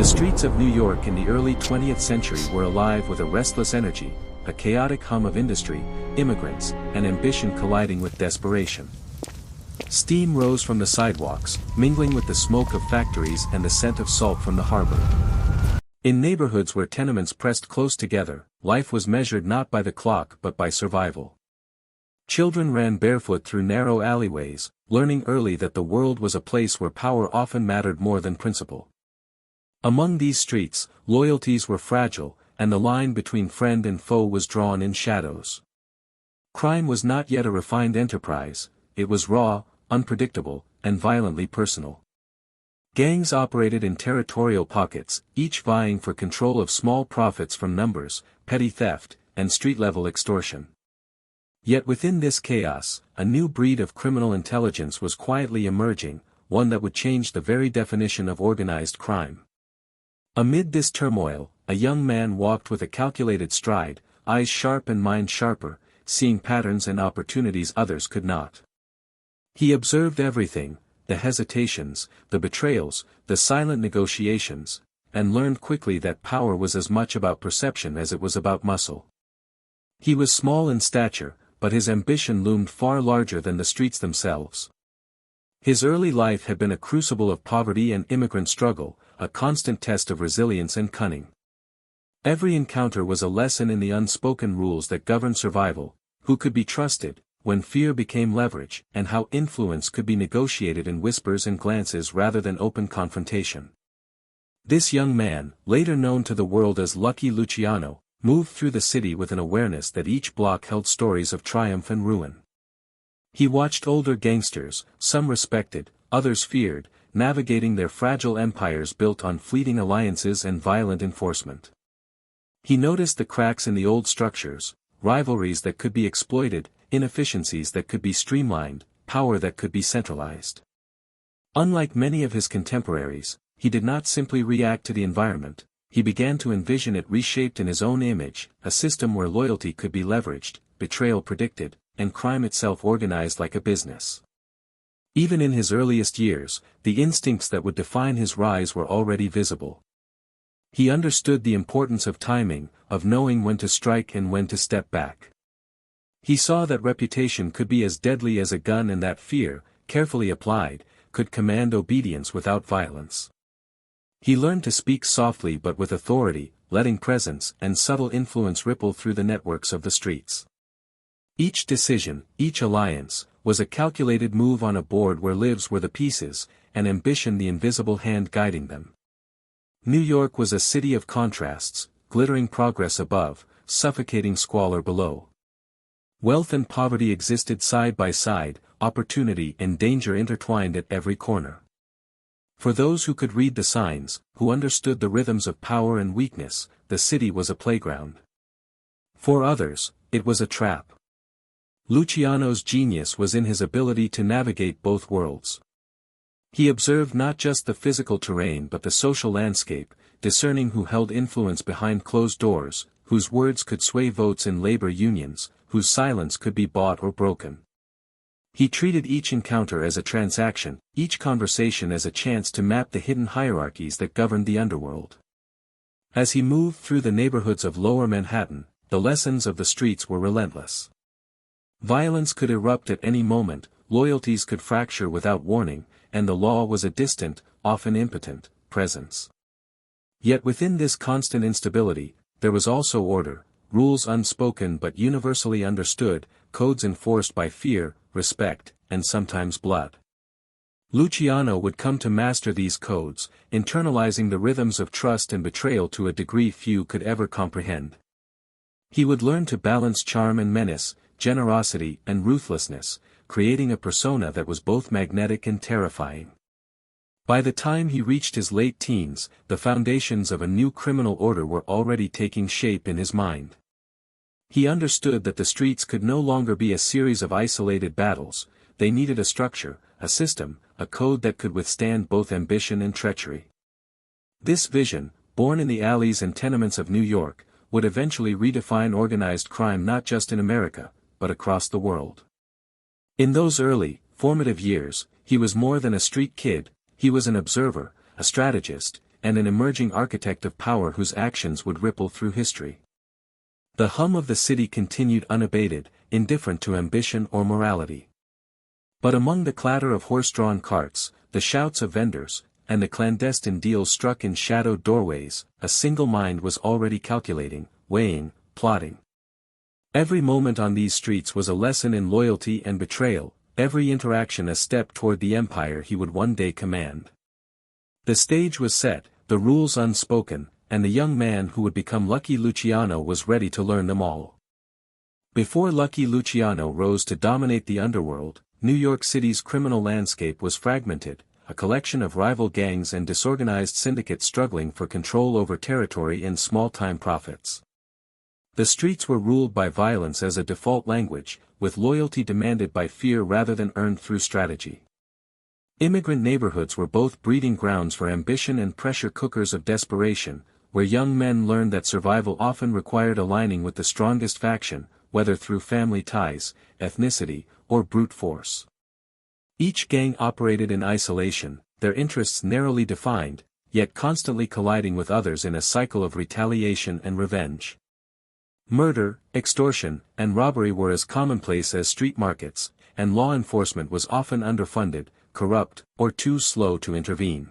The streets of New York in the early 20th century were alive with a restless energy, a chaotic hum of industry, immigrants, and ambition colliding with desperation. Steam rose from the sidewalks, mingling with the smoke of factories and the scent of salt from the harbor. In neighborhoods where tenements pressed close together, life was measured not by the clock but by survival. Children ran barefoot through narrow alleyways, learning early that the world was a place where power often mattered more than principle. Among these streets, loyalties were fragile, and the line between friend and foe was drawn in shadows. Crime was not yet a refined enterprise, it was raw, unpredictable, and violently personal. Gangs operated in territorial pockets, each vying for control of small profits from numbers, petty theft, and street-level extortion. Yet within this chaos, a new breed of criminal intelligence was quietly emerging, one that would change the very definition of organized crime. Amid this turmoil, a young man walked with a calculated stride, eyes sharp and mind sharper, seeing patterns and opportunities others could not. He observed everything, the hesitations, the betrayals, the silent negotiations, and learned quickly that power was as much about perception as it was about muscle. He was small in stature, but his ambition loomed far larger than the streets themselves. His early life had been a crucible of poverty and immigrant struggle, a constant test of resilience and cunning. Every encounter was a lesson in the unspoken rules that govern survival, who could be trusted, when fear became leverage, and how influence could be negotiated in whispers and glances rather than open confrontation. This young man, later known to the world as Lucky Luciano, moved through the city with an awareness that each block held stories of triumph and ruin. He watched older gangsters, some respected, others feared, navigating their fragile empires built on fleeting alliances and violent enforcement. He noticed the cracks in the old structures, rivalries that could be exploited, inefficiencies that could be streamlined, power that could be centralized. Unlike many of his contemporaries, he did not simply react to the environment. He began to envision it reshaped in his own image, a system where loyalty could be leveraged, betrayal predicted, and crime itself organized like a business. Even in his earliest years, the instincts that would define his rise were already visible. He understood the importance of timing, of knowing when to strike and when to step back. He saw that reputation could be as deadly as a gun and that fear, carefully applied, could command obedience without violence. He learned to speak softly but with authority, letting presence and subtle influence ripple through the networks of the streets. Each decision, each alliance, was a calculated move on a board where lives were the pieces, and ambition the invisible hand guiding them. New York was a city of contrasts, glittering progress above, suffocating squalor below. Wealth and poverty existed side by side, opportunity and danger intertwined at every corner. For those who could read the signs, who understood the rhythms of power and weakness, the city was a playground. For others, it was a trap. Luciano's genius was in his ability to navigate both worlds. He observed not just the physical terrain but the social landscape, discerning who held influence behind closed doors, whose words could sway votes in labor unions, whose silence could be bought or broken. He treated each encounter as a transaction, each conversation as a chance to map the hidden hierarchies that governed the underworld. As he moved through the neighborhoods of Lower Manhattan, the lessons of the streets were relentless. Violence could erupt at any moment, loyalties could fracture without warning, and the law was a distant, often impotent, presence. Yet within this constant instability, there was also order, rules unspoken but universally understood, codes enforced by fear, respect, and sometimes blood. Luciano would come to master these codes, internalizing the rhythms of trust and betrayal to a degree few could ever comprehend. He would learn to balance charm and menace, generosity and ruthlessness, creating a persona that was both magnetic and terrifying. By the time he reached his late teens, the foundations of a new criminal order were already taking shape in his mind. He understood that the streets could no longer be a series of isolated battles, they needed a structure, a system, a code that could withstand both ambition and treachery. This vision, born in the alleys and tenements of New York, would eventually redefine organized crime not just in America, but across the world. In those early, formative years, he was more than a street kid, he was an observer, a strategist, and an emerging architect of power whose actions would ripple through history. The hum of the city continued unabated, indifferent to ambition or morality. But among the clatter of horse-drawn carts, the shouts of vendors, and the clandestine deals struck in shadowed doorways, a single mind was already calculating, weighing, plotting. Every moment on these streets was a lesson in loyalty and betrayal, every interaction a step toward the empire he would one day command. The stage was set, the rules unspoken, and the young man who would become Lucky Luciano was ready to learn them all. Before Lucky Luciano rose to dominate the underworld, New York City's criminal landscape was fragmented, a collection of rival gangs and disorganized syndicates struggling for control over territory and small-time profits. The streets were ruled by violence as a default language, with loyalty demanded by fear rather than earned through strategy. Immigrant neighborhoods were both breeding grounds for ambition and pressure cookers of desperation, where young men learned that survival often required aligning with the strongest faction, whether through family ties, ethnicity, or brute force. Each gang operated in isolation, their interests narrowly defined, yet constantly colliding with others in a cycle of retaliation and revenge. Murder, extortion, and robbery were as commonplace as street markets, and law enforcement was often underfunded, corrupt, or too slow to intervene.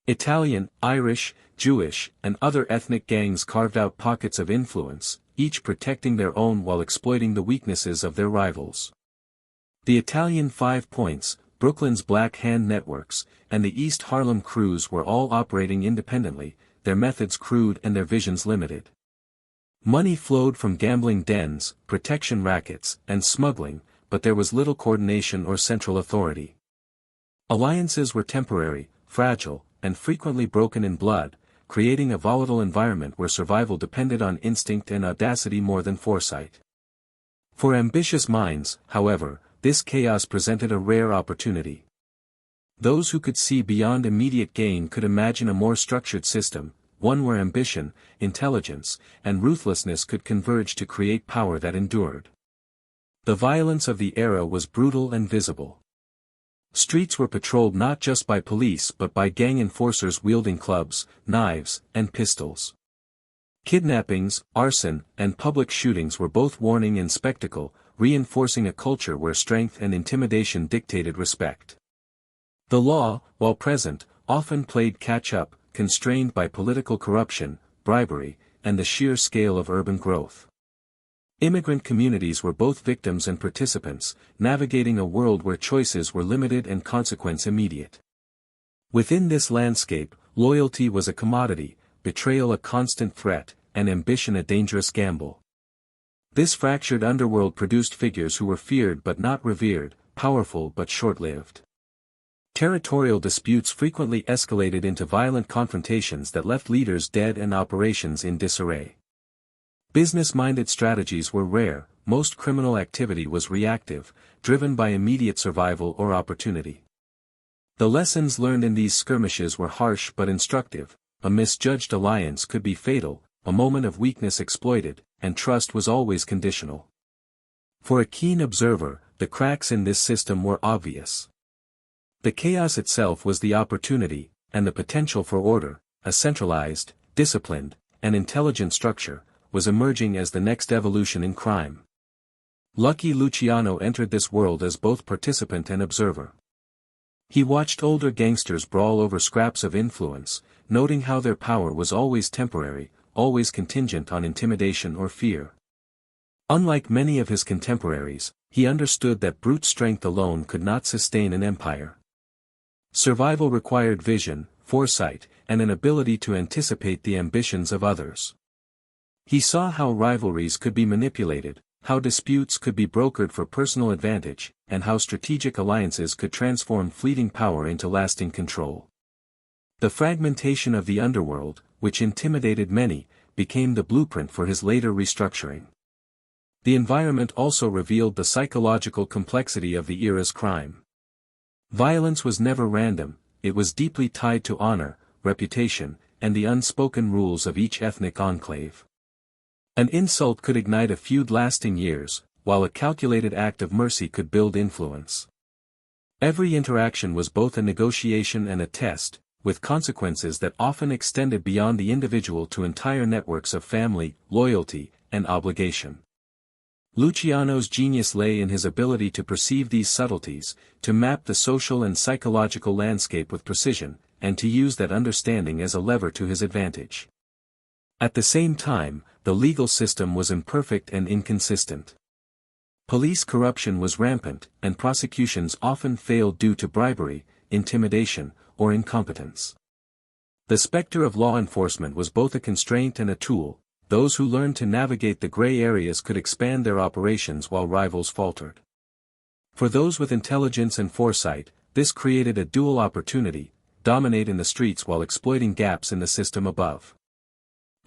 Italian, Irish, Jewish, and other ethnic gangs carved out pockets of influence, each protecting their own while exploiting the weaknesses of their rivals. The Italian Five Points, Brooklyn's Black Hand Networks, and the East Harlem crews were all operating independently, their methods crude and their visions limited. Money flowed from gambling dens, protection rackets, and smuggling, but there was little coordination or central authority. Alliances were temporary, fragile, and frequently broken in blood, creating a volatile environment where survival depended on instinct and audacity more than foresight. For ambitious minds, however, this chaos presented a rare opportunity. Those who could see beyond immediate gain could imagine a more structured system, one where ambition, intelligence, and ruthlessness could converge to create power that endured. The violence of the era was brutal and visible. Streets were patrolled not just by police but by gang enforcers wielding clubs, knives, and pistols. Kidnappings, arson, and public shootings were both warning and spectacle, reinforcing a culture where strength and intimidation dictated respect. The law, while present, often played catch-up, constrained by political corruption, bribery, and the sheer scale of urban growth. Immigrant communities were both victims and participants, navigating a world where choices were limited and consequence immediate. Within this landscape, loyalty was a commodity, betrayal a constant threat, and ambition a dangerous gamble. This fractured underworld produced figures who were feared but not revered, powerful but short-lived. Territorial disputes frequently escalated into violent confrontations that left leaders dead and operations in disarray. Business-minded strategies were rare, most criminal activity was reactive, driven by immediate survival or opportunity. The lessons learned in these skirmishes were harsh but instructive. A misjudged alliance could be fatal, a moment of weakness exploited, and trust was always conditional. For a keen observer, the cracks in this system were obvious. The chaos itself was the opportunity, and the potential for order, a centralized, disciplined, and intelligent structure, was emerging as the next evolution in crime. Lucky Luciano entered this world as both participant and observer. He watched older gangsters brawl over scraps of influence, noting how their power was always temporary, always contingent on intimidation or fear. Unlike many of his contemporaries, he understood that brute strength alone could not sustain an empire. Survival required vision, foresight, and an ability to anticipate the ambitions of others. He saw how rivalries could be manipulated, how disputes could be brokered for personal advantage, and how strategic alliances could transform fleeting power into lasting control. The fragmentation of the underworld, which intimidated many, became the blueprint for his later restructuring. The environment also revealed the psychological complexity of the era's crime. Violence was never random, it was deeply tied to honor, reputation, and the unspoken rules of each ethnic enclave. An insult could ignite a feud lasting years, while a calculated act of mercy could build influence. Every interaction was both a negotiation and a test, with consequences that often extended beyond the individual to entire networks of family, loyalty, and obligation. Luciano's genius lay in his ability to perceive these subtleties, to map the social and psychological landscape with precision, and to use that understanding as a lever to his advantage. At the same time, the legal system was imperfect and inconsistent. Police corruption was rampant, and prosecutions often failed due to bribery, intimidation, or incompetence. The specter of law enforcement was both a constraint and a tool. Those who learned to navigate the gray areas could expand their operations while rivals faltered. For those with intelligence and foresight, this created a dual opportunity: dominate in the streets while exploiting gaps in the system above.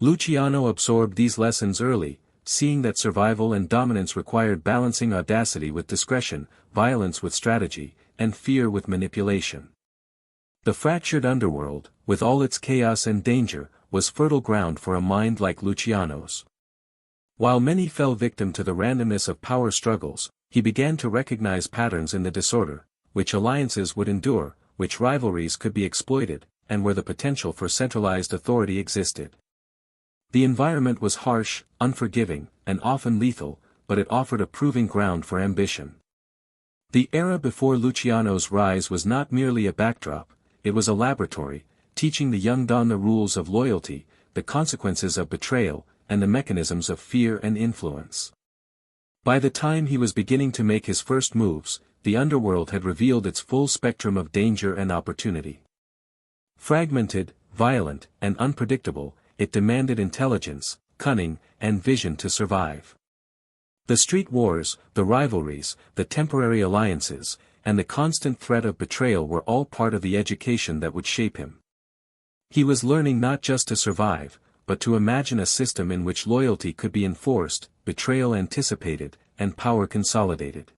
Luciano absorbed these lessons early, seeing that survival and dominance required balancing audacity with discretion, violence with strategy, and fear with manipulation. The fractured underworld, with all its chaos and danger, was fertile ground for a mind like Luciano's. While many fell victim to the randomness of power struggles, he began to recognize patterns in the disorder: which alliances would endure, which rivalries could be exploited, and where the potential for centralized authority existed. The environment was harsh, unforgiving, and often lethal, but it offered a proving ground for ambition. The era before Luciano's rise was not merely a backdrop, it was a laboratory, teaching the young Don the rules of loyalty, the consequences of betrayal, and the mechanisms of fear and influence. By the time he was beginning to make his first moves, the underworld had revealed its full spectrum of danger and opportunity. Fragmented, violent, and unpredictable, it demanded intelligence, cunning, and vision to survive. The street wars, the rivalries, the temporary alliances, and the constant threat of betrayal were all part of the education that would shape him. He was learning not just to survive, but to imagine a system in which loyalty could be enforced, betrayal anticipated, and power consolidated.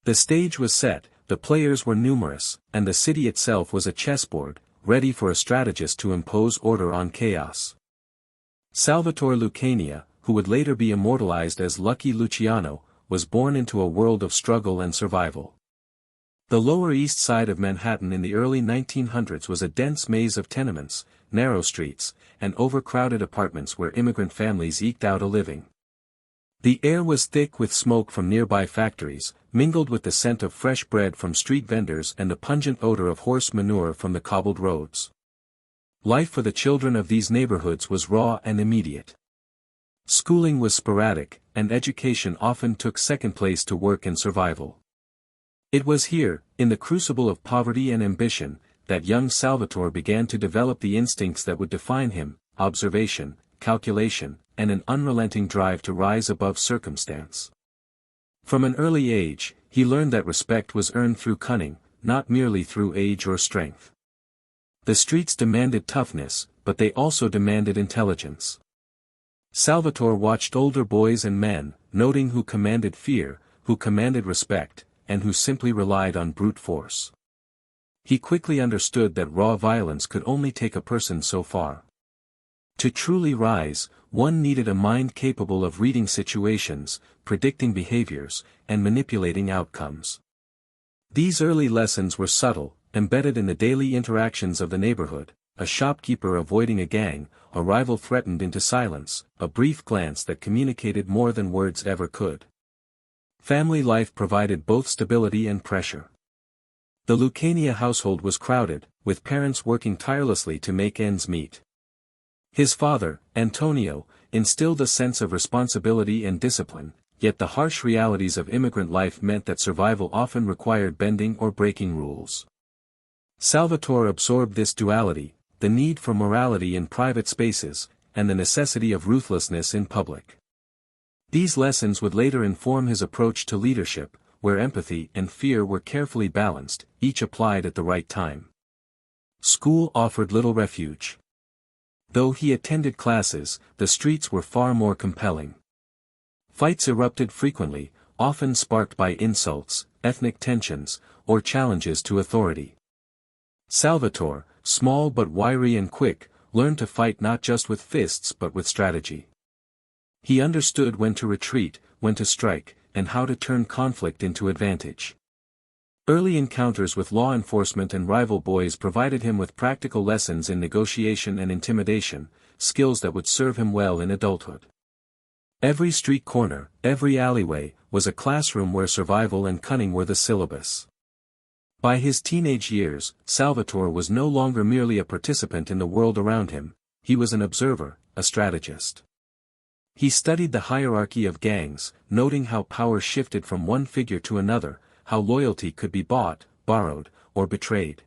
The stage was set, the players were numerous, and the city itself was a chessboard, ready for a strategist to impose order on chaos. Salvatore Lucania, who would later be immortalized as Lucky Luciano, was born into a world of struggle and survival. The Lower East Side of Manhattan in the early 1900s was a dense maze of tenements, narrow streets, and overcrowded apartments where immigrant families eked out a living. The air was thick with smoke from nearby factories, mingled with the scent of fresh bread from street vendors and the pungent odor of horse manure from the cobbled roads. Life for the children of these neighborhoods was raw and immediate. Schooling was sporadic, and education often took second place to work and survival. It was here, in the crucible of poverty and ambition, that young Salvatore began to develop the instincts that would define him: observation, calculation, and an unrelenting drive to rise above circumstance. From an early age, he learned that respect was earned through cunning, not merely through age or strength. The streets demanded toughness, but they also demanded intelligence. Salvatore watched older boys and men, noting who commanded fear, who commanded respect, and who simply relied on brute force. He quickly understood that raw violence could only take a person so far. To truly rise, one needed a mind capable of reading situations, predicting behaviors, and manipulating outcomes. These early lessons were subtle, embedded in the daily interactions of the neighborhood: a shopkeeper avoiding a gang, a rival threatened into silence, a brief glance that communicated more than words ever could. Family life provided both stability and pressure. The Lucania household was crowded, with parents working tirelessly to make ends meet. His father, Antonio, instilled a sense of responsibility and discipline, yet the harsh realities of immigrant life meant that survival often required bending or breaking rules. Salvatore absorbed this duality: the need for morality in private spaces, and the necessity of ruthlessness in public. These lessons would later inform his approach to leadership, where empathy and fear were carefully balanced, each applied at the right time. School offered little refuge. Though he attended classes, the streets were far more compelling. Fights erupted frequently, often sparked by insults, ethnic tensions, or challenges to authority. Salvatore, small but wiry and quick, learned to fight not just with fists but with strategy. He understood when to retreat, when to strike, and how to turn conflict into advantage. Early encounters with law enforcement and rival boys provided him with practical lessons in negotiation and intimidation, skills that would serve him well in adulthood. Every street corner, every alleyway, was a classroom where survival and cunning were the syllabus. By his teenage years, Salvatore was no longer merely a participant in the world around him, he was an observer, a strategist. He studied the hierarchy of gangs, noting how power shifted from one figure to another, how loyalty could be bought, borrowed, or betrayed.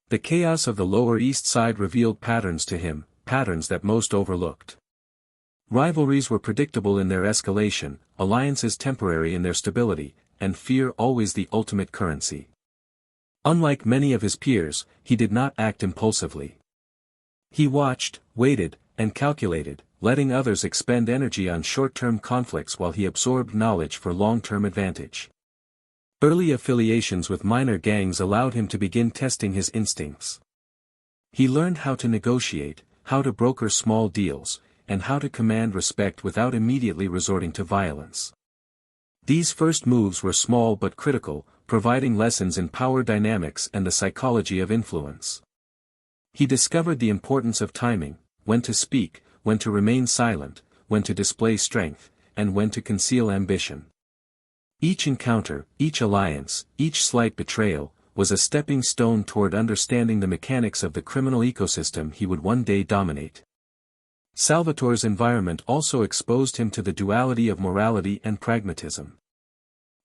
The chaos of the Lower East Side revealed patterns to him, patterns that most overlooked. Rivalries were predictable in their escalation, alliances temporary in their stability, and fear always the ultimate currency. Unlike many of his peers, he did not act impulsively. He watched, waited, and calculated, letting others expend energy on short-term conflicts while he absorbed knowledge for long-term advantage. Early affiliations with minor gangs allowed him to begin testing his instincts. He learned how to negotiate, how to broker small deals, and how to command respect without immediately resorting to violence. These first moves were small but critical, providing lessons in power dynamics and the psychology of influence. He discovered the importance of timing, when to speak, when to remain silent, when to display strength, and when to conceal ambition. Each encounter, each alliance, each slight betrayal, was a stepping stone toward understanding the mechanics of the criminal ecosystem he would one day dominate. Salvatore's environment also exposed him to the duality of morality and pragmatism.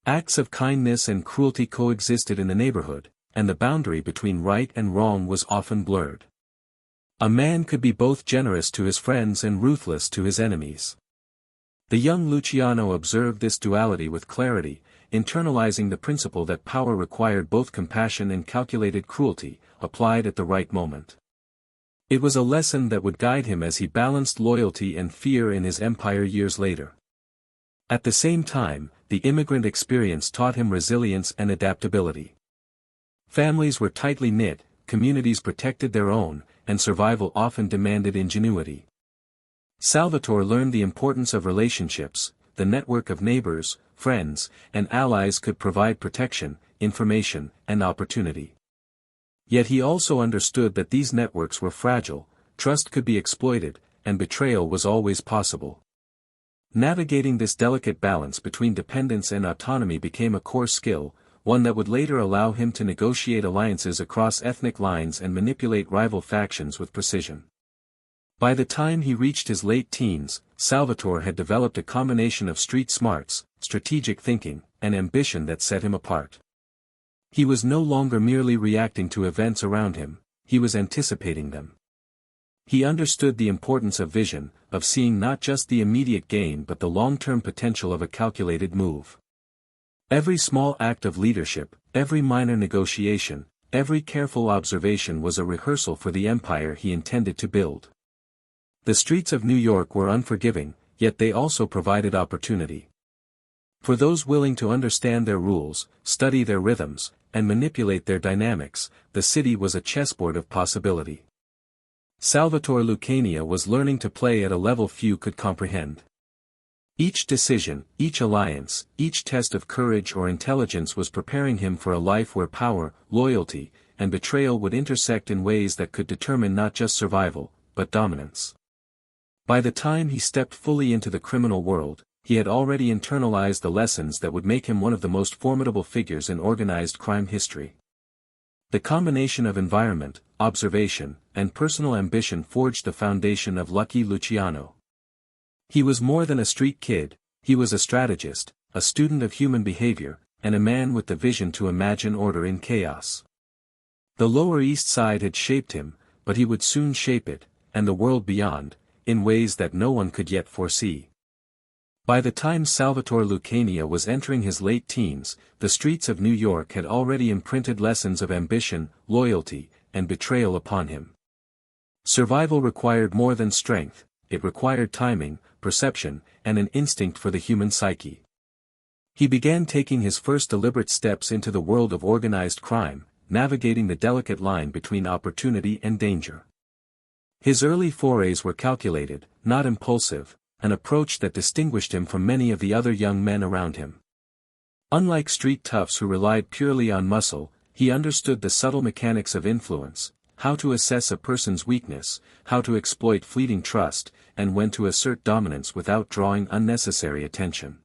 Acts of kindness and cruelty coexisted in the neighborhood, and the boundary between right and wrong was often blurred. A man could be both generous to his friends and ruthless to his enemies. The young Luciano observed this duality with clarity, internalizing the principle that power required both compassion and calculated cruelty, applied at the right moment. It was a lesson that would guide him as he balanced loyalty and fear in his empire years later. At the same time, the immigrant experience taught him resilience and adaptability. Families were tightly knit, communities protected their own, and survival often demanded ingenuity. Salvatore learned the importance of relationships. The network of neighbors, friends, and allies could provide protection, information, and opportunity. Yet he also understood that these networks were fragile, trust could be exploited, and betrayal was always possible. Navigating this delicate balance between dependence and autonomy became a core skill, one that would later allow him to negotiate alliances across ethnic lines and manipulate rival factions with precision. By the time he reached his late teens, Salvatore had developed a combination of street smarts, strategic thinking, and ambition that set him apart. He was no longer merely reacting to events around him, he was anticipating them. He understood the importance of vision, of seeing not just the immediate gain but the long-term potential of a calculated move. Every small act of leadership, every minor negotiation, every careful observation was a rehearsal for the empire he intended to build. The streets of New York were unforgiving, yet they also provided opportunity. For those willing to understand their rules, study their rhythms, and manipulate their dynamics, the city was a chessboard of possibility. Salvatore Lucania was learning to play at a level few could comprehend. Each decision, each alliance, each test of courage or intelligence was preparing him for a life where power, loyalty, and betrayal would intersect in ways that could determine not just survival, but dominance. By the time he stepped fully into the criminal world, he had already internalized the lessons that would make him one of the most formidable figures in organized crime history. The combination of environment, observation, and personal ambition forged the foundation of Lucky Luciano. He was more than a street kid, he was a strategist, a student of human behavior, and a man with the vision to imagine order in chaos. The Lower East Side had shaped him, but he would soon shape it, and the world beyond, in ways that no one could yet foresee. By the time Salvatore Lucania was entering his late teens, the streets of New York had already imprinted lessons of ambition, loyalty, and betrayal upon him. Survival required more than strength, it required timing, perception, and an instinct for the human psyche. He began taking his first deliberate steps into the world of organized crime, navigating the delicate line between opportunity and danger. His early forays were calculated, not impulsive, an approach that distinguished him from many of the other young men around him. Unlike street toughs who relied purely on muscle, he understood the subtle mechanics of influence, how to assess a person's weakness, how to exploit fleeting trust, and when to assert dominance without drawing unnecessary attention.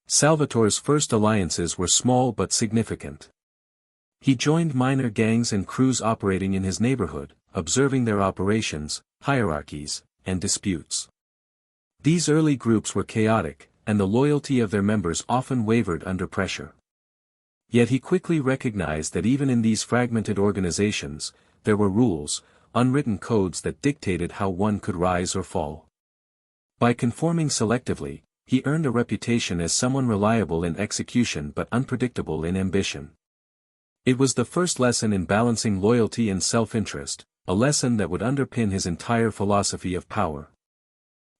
Salvatore's first alliances were small but significant. He joined minor gangs and crews operating in his neighborhood, observing their operations, hierarchies, and disputes. These early groups were chaotic, and the loyalty of their members often wavered under pressure. Yet he quickly recognized that even in these fragmented organizations, there were rules, unwritten codes that dictated how one could rise or fall. By conforming selectively, he earned a reputation as someone reliable in execution but unpredictable in ambition. It was the first lesson in balancing loyalty and self-interest, a lesson that would underpin his entire philosophy of power.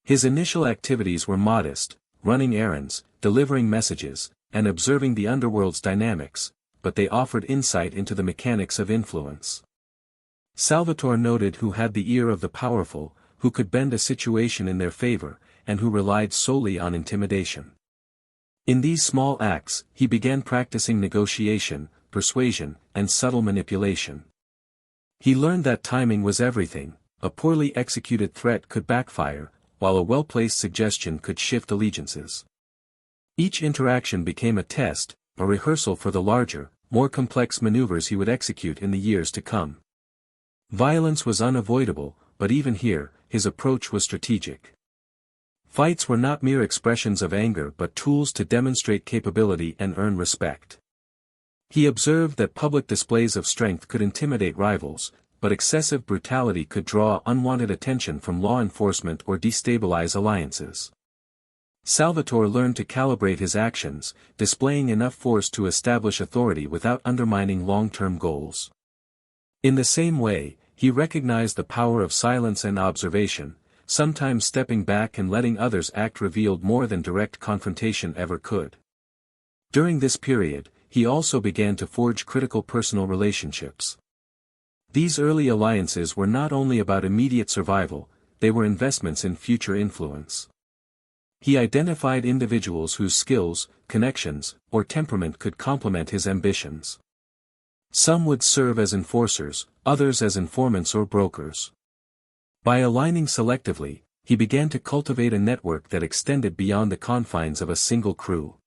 His initial activities were modest, running errands, delivering messages, and observing the underworld's dynamics, but they offered insight into the mechanics of influence. Salvatore noted who had the ear of the powerful, who could bend a situation in their favor, and who relied solely on intimidation. In these small acts, he began practicing negotiation, persuasion, and subtle manipulation. He learned that timing was everything. A poorly executed threat could backfire, while a well-placed suggestion could shift allegiances. Each interaction became a test, a rehearsal for the larger, more complex maneuvers he would execute in the years to come. Violence was unavoidable, but even here, his approach was strategic. Fights were not mere expressions of anger but tools to demonstrate capability and earn respect. He observed that public displays of strength could intimidate rivals, but excessive brutality could draw unwanted attention from law enforcement or destabilize alliances. Salvatore learned to calibrate his actions, displaying enough force to establish authority without undermining long-term goals. In the same way, he recognized the power of silence and observation, sometimes stepping back and letting others act revealed more than direct confrontation ever could. During this period, he also began to forge critical personal relationships. These early alliances were not only about immediate survival, they were investments in future influence. He identified individuals whose skills, connections, or temperament could complement his ambitions. Some would serve as enforcers, others as informants or brokers. By aligning selectively, he began to cultivate a network that extended beyond the confines of a single crew.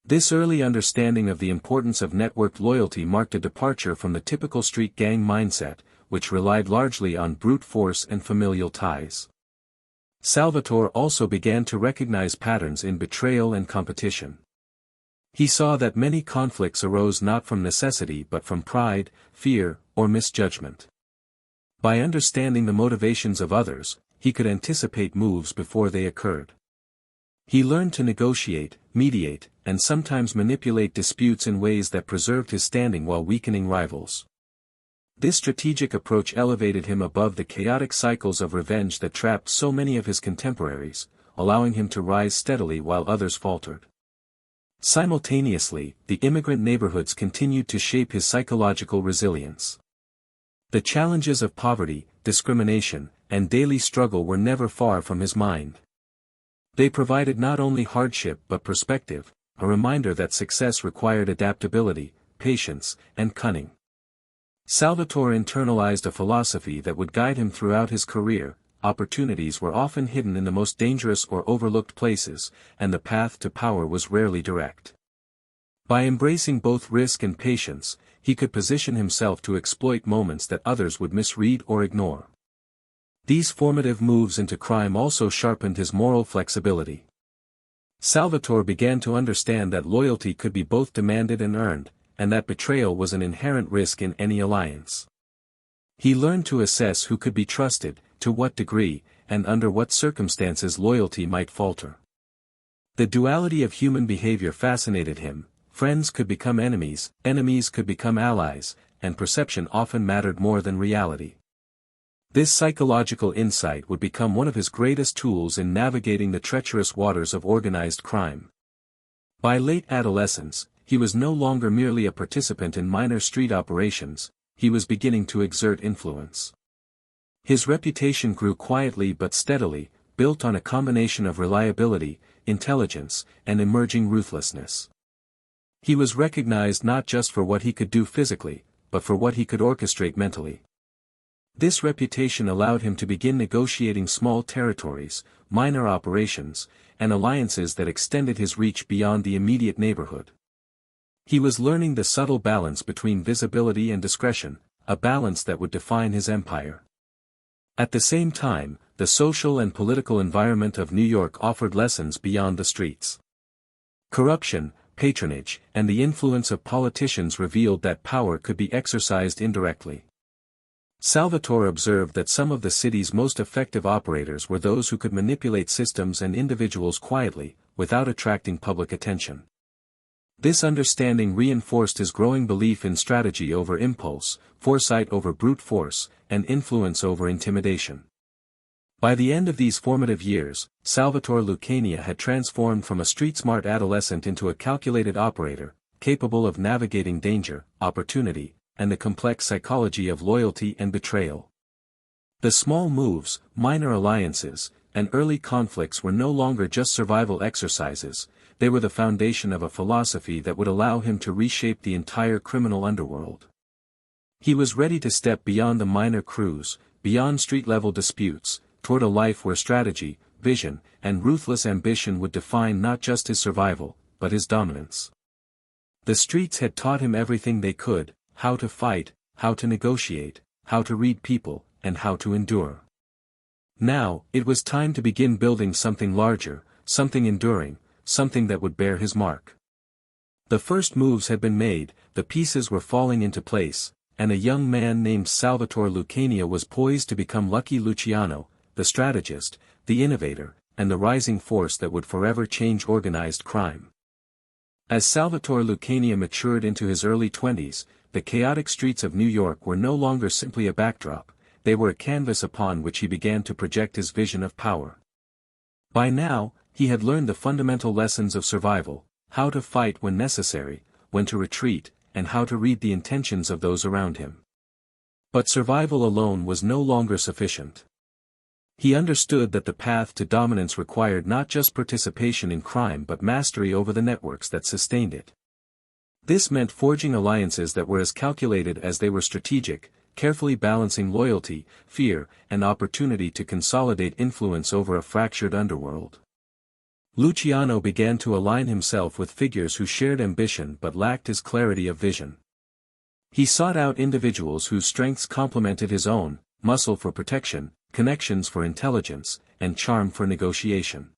This early understanding of the importance of networked loyalty marked a departure from the typical street gang mindset, which relied largely on brute force and familial ties. Salvatore also began to recognize patterns in betrayal and competition. He saw that many conflicts arose not from necessity but from pride, fear, or misjudgment. By understanding the motivations of others, he could anticipate moves before they occurred. He learned to negotiate, mediate, and sometimes manipulate disputes in ways that preserved his standing while weakening rivals. This strategic approach elevated him above the chaotic cycles of revenge that trapped so many of his contemporaries, allowing him to rise steadily while others faltered. Simultaneously, the immigrant neighborhoods continued to shape his psychological resilience. The challenges of poverty, discrimination, and daily struggle were never far from his mind. They provided not only hardship but perspective, a reminder that success required adaptability, patience, and cunning. Salvatore internalized a philosophy that would guide him throughout his career. Opportunities were often hidden in the most dangerous or overlooked places, and the path to power was rarely direct. By embracing both risk and patience, he could position himself to exploit moments that others would misread or ignore. These formative moves into crime also sharpened his moral flexibility. Salvatore began to understand that loyalty could be both demanded and earned, and that betrayal was an inherent risk in any alliance. He learned to assess who could be trusted, to what degree, and under what circumstances loyalty might falter. The duality of human behavior fascinated him. Friends could become enemies, enemies could become allies, and perception often mattered more than reality. This psychological insight would become one of his greatest tools in navigating the treacherous waters of organized crime. By late adolescence, he was no longer merely a participant in minor street operations, he was beginning to exert influence. His reputation grew quietly but steadily, built on a combination of reliability, intelligence, and emerging ruthlessness. He was recognized not just for what he could do physically, but for what he could orchestrate mentally. This reputation allowed him to begin negotiating small territories, minor operations, and alliances that extended his reach beyond the immediate neighborhood. He was learning the subtle balance between visibility and discretion, a balance that would define his empire. At the same time, the social and political environment of New York offered lessons beyond the streets. Corruption, patronage, and the influence of politicians revealed that power could be exercised indirectly. Salvatore observed that some of the city's most effective operators were those who could manipulate systems and individuals quietly, without attracting public attention. This understanding reinforced his growing belief in strategy over impulse, foresight over brute force, and influence over intimidation. By the end of these formative years, Salvatore Lucania had transformed from a street-smart adolescent into a calculated operator, capable of navigating danger, opportunity, and the complex psychology of loyalty and betrayal. The small moves, minor alliances, and early conflicts were no longer just survival exercises, they were the foundation of a philosophy that would allow him to reshape the entire criminal underworld. He was ready to step beyond the minor crews, beyond street-level disputes, toward a life where strategy, vision, and ruthless ambition would define not just his survival, but his dominance. The streets had taught him everything they could: how to fight, how to negotiate, how to read people, and how to endure. Now, it was time to begin building something larger, something enduring, something that would bear his mark. The first moves had been made, the pieces were falling into place, and a young man named Salvatore Lucania was poised to become Lucky Luciano, the strategist, the innovator, and the rising force that would forever change organized crime. As Salvatore Lucania matured into his early 20s, the chaotic streets of New York were no longer simply a backdrop, they were a canvas upon which he began to project his vision of power. By now, he had learned the fundamental lessons of survival: how to fight when necessary, when to retreat, and how to read the intentions of those around him. But survival alone was no longer sufficient. He understood that the path to dominance required not just participation in crime but mastery over the networks that sustained it. This meant forging alliances that were as calculated as they were strategic, carefully balancing loyalty, fear, and opportunity to consolidate influence over a fractured underworld. Luciano began to align himself with figures who shared ambition but lacked his clarity of vision. He sought out individuals whose strengths complemented his own: muscle for protection, connections for intelligence, and charm for negotiation.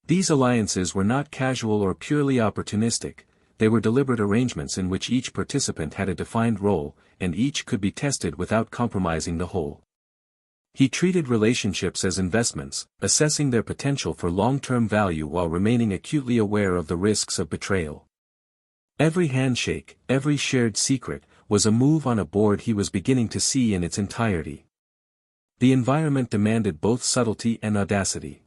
These alliances were not casual or purely opportunistic, they were deliberate arrangements in which each participant had a defined role, and each could be tested without compromising the whole. He treated relationships as investments, assessing their potential for long-term value while remaining acutely aware of the risks of betrayal. Every handshake, every shared secret, was a move on a board he was beginning to see in its entirety. The environment demanded both subtlety and audacity.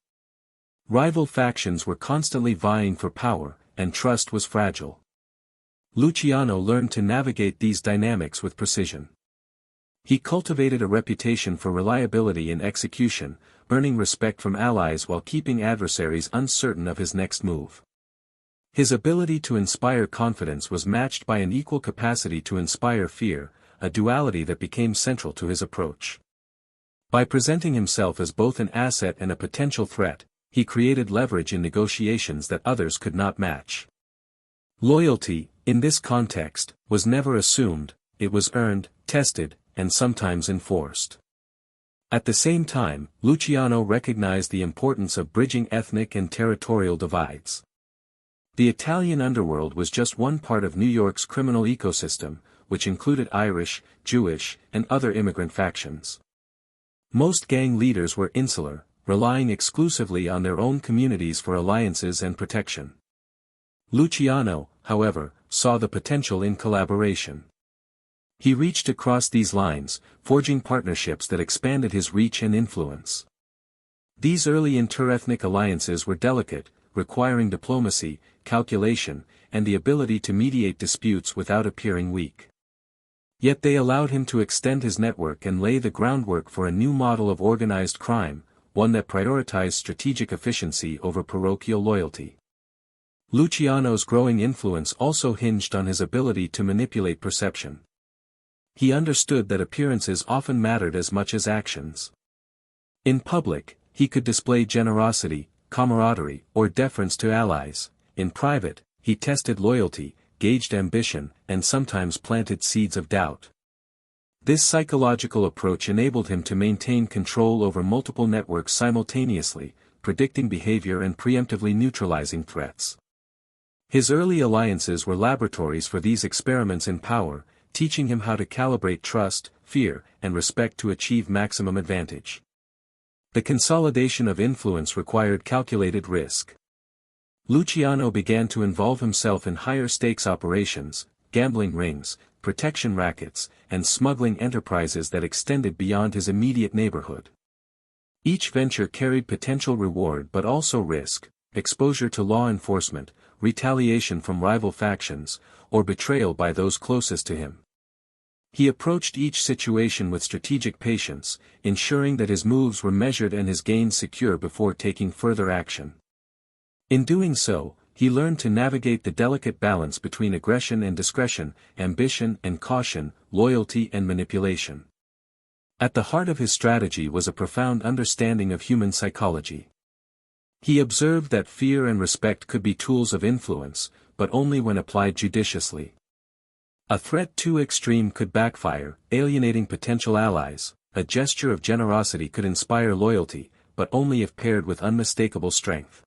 Rival factions were constantly vying for power, and trust was fragile. Luciano learned to navigate these dynamics with precision. He cultivated a reputation for reliability in execution, earning respect from allies while keeping adversaries uncertain of his next move. His ability to inspire confidence was matched by an equal capacity to inspire fear, a duality that became central to his approach. By presenting himself as both an asset and a potential threat, he created leverage in negotiations that others could not match. Loyalty, in this context, was never assumed, it was earned, tested, and sometimes enforced. At the same time, Luciano recognized the importance of bridging ethnic and territorial divides. The Italian underworld was just one part of New York's criminal ecosystem, which included Irish, Jewish, and other immigrant factions. Most gang leaders were insular, relying exclusively on their own communities for alliances and protection. Luciano, however, saw the potential in collaboration. He reached across these lines, forging partnerships that expanded his reach and influence. These early interethnic alliances were delicate, requiring diplomacy, calculation, and the ability to mediate disputes without appearing weak. Yet they allowed him to extend his network and lay the groundwork for a new model of organized crime, one that prioritized strategic efficiency over parochial loyalty. Luciano's growing influence also hinged on his ability to manipulate perception. He understood that appearances often mattered as much as actions. In public, he could display generosity, camaraderie, or deference to allies. In private, he tested loyalty, gauged ambition, and sometimes planted seeds of doubt. This psychological approach enabled him to maintain control over multiple networks simultaneously, predicting behavior and preemptively neutralizing threats. His early alliances were laboratories for these experiments in power, teaching him how to calibrate trust, fear, and respect to achieve maximum advantage. The consolidation of influence required calculated risk. Luciano began to involve himself in higher-stakes operations, gambling rings, protection rackets, and smuggling enterprises that extended beyond his immediate neighborhood. Each venture carried potential reward but also risk: exposure to law enforcement, retaliation from rival factions, or betrayal by those closest to him. He approached each situation with strategic patience, ensuring that his moves were measured and his gains secure before taking further action. In doing so, he learned to navigate the delicate balance between aggression and discretion, ambition and caution, loyalty and manipulation. At the heart of his strategy was a profound understanding of human psychology. He observed that fear and respect could be tools of influence, but only when applied judiciously. A threat too extreme could backfire, alienating potential allies. A gesture of generosity could inspire loyalty, but only if paired with unmistakable strength.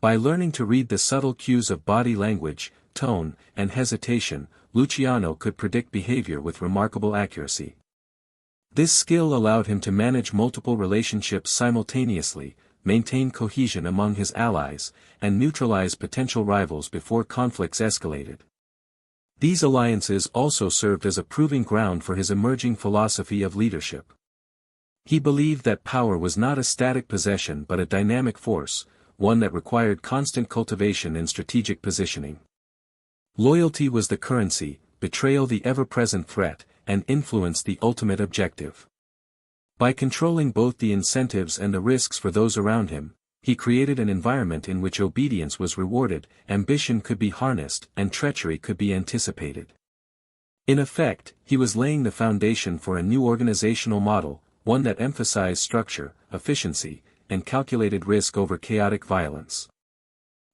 By learning to read the subtle cues of body language, tone, and hesitation, Luciano could predict behavior with remarkable accuracy. This skill allowed him to manage multiple relationships simultaneously, maintain cohesion among his allies, and neutralize potential rivals before conflicts escalated. These alliances also served as a proving ground for his emerging philosophy of leadership. He believed that power was not a static possession but a dynamic force, one that required constant cultivation and strategic positioning. Loyalty was the currency, betrayal the ever-present threat, and influence the ultimate objective. By controlling both the incentives and the risks for those around him, he created an environment in which obedience was rewarded, ambition could be harnessed, and treachery could be anticipated. In effect, he was laying the foundation for a new organizational model, one that emphasized structure, efficiency, and calculated risk over chaotic violence.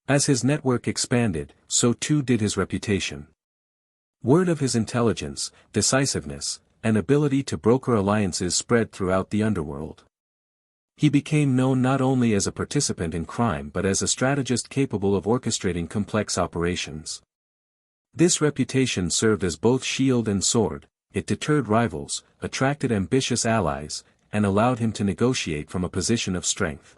As his network expanded, so too did his reputation. Word of his intelligence, decisiveness, and ability to broker alliances spread throughout the underworld. He became known not only as a participant in crime but as a strategist capable of orchestrating complex operations. This reputation served as both shield and sword. It deterred rivals, attracted ambitious allies, and allowed him to negotiate from a position of strength.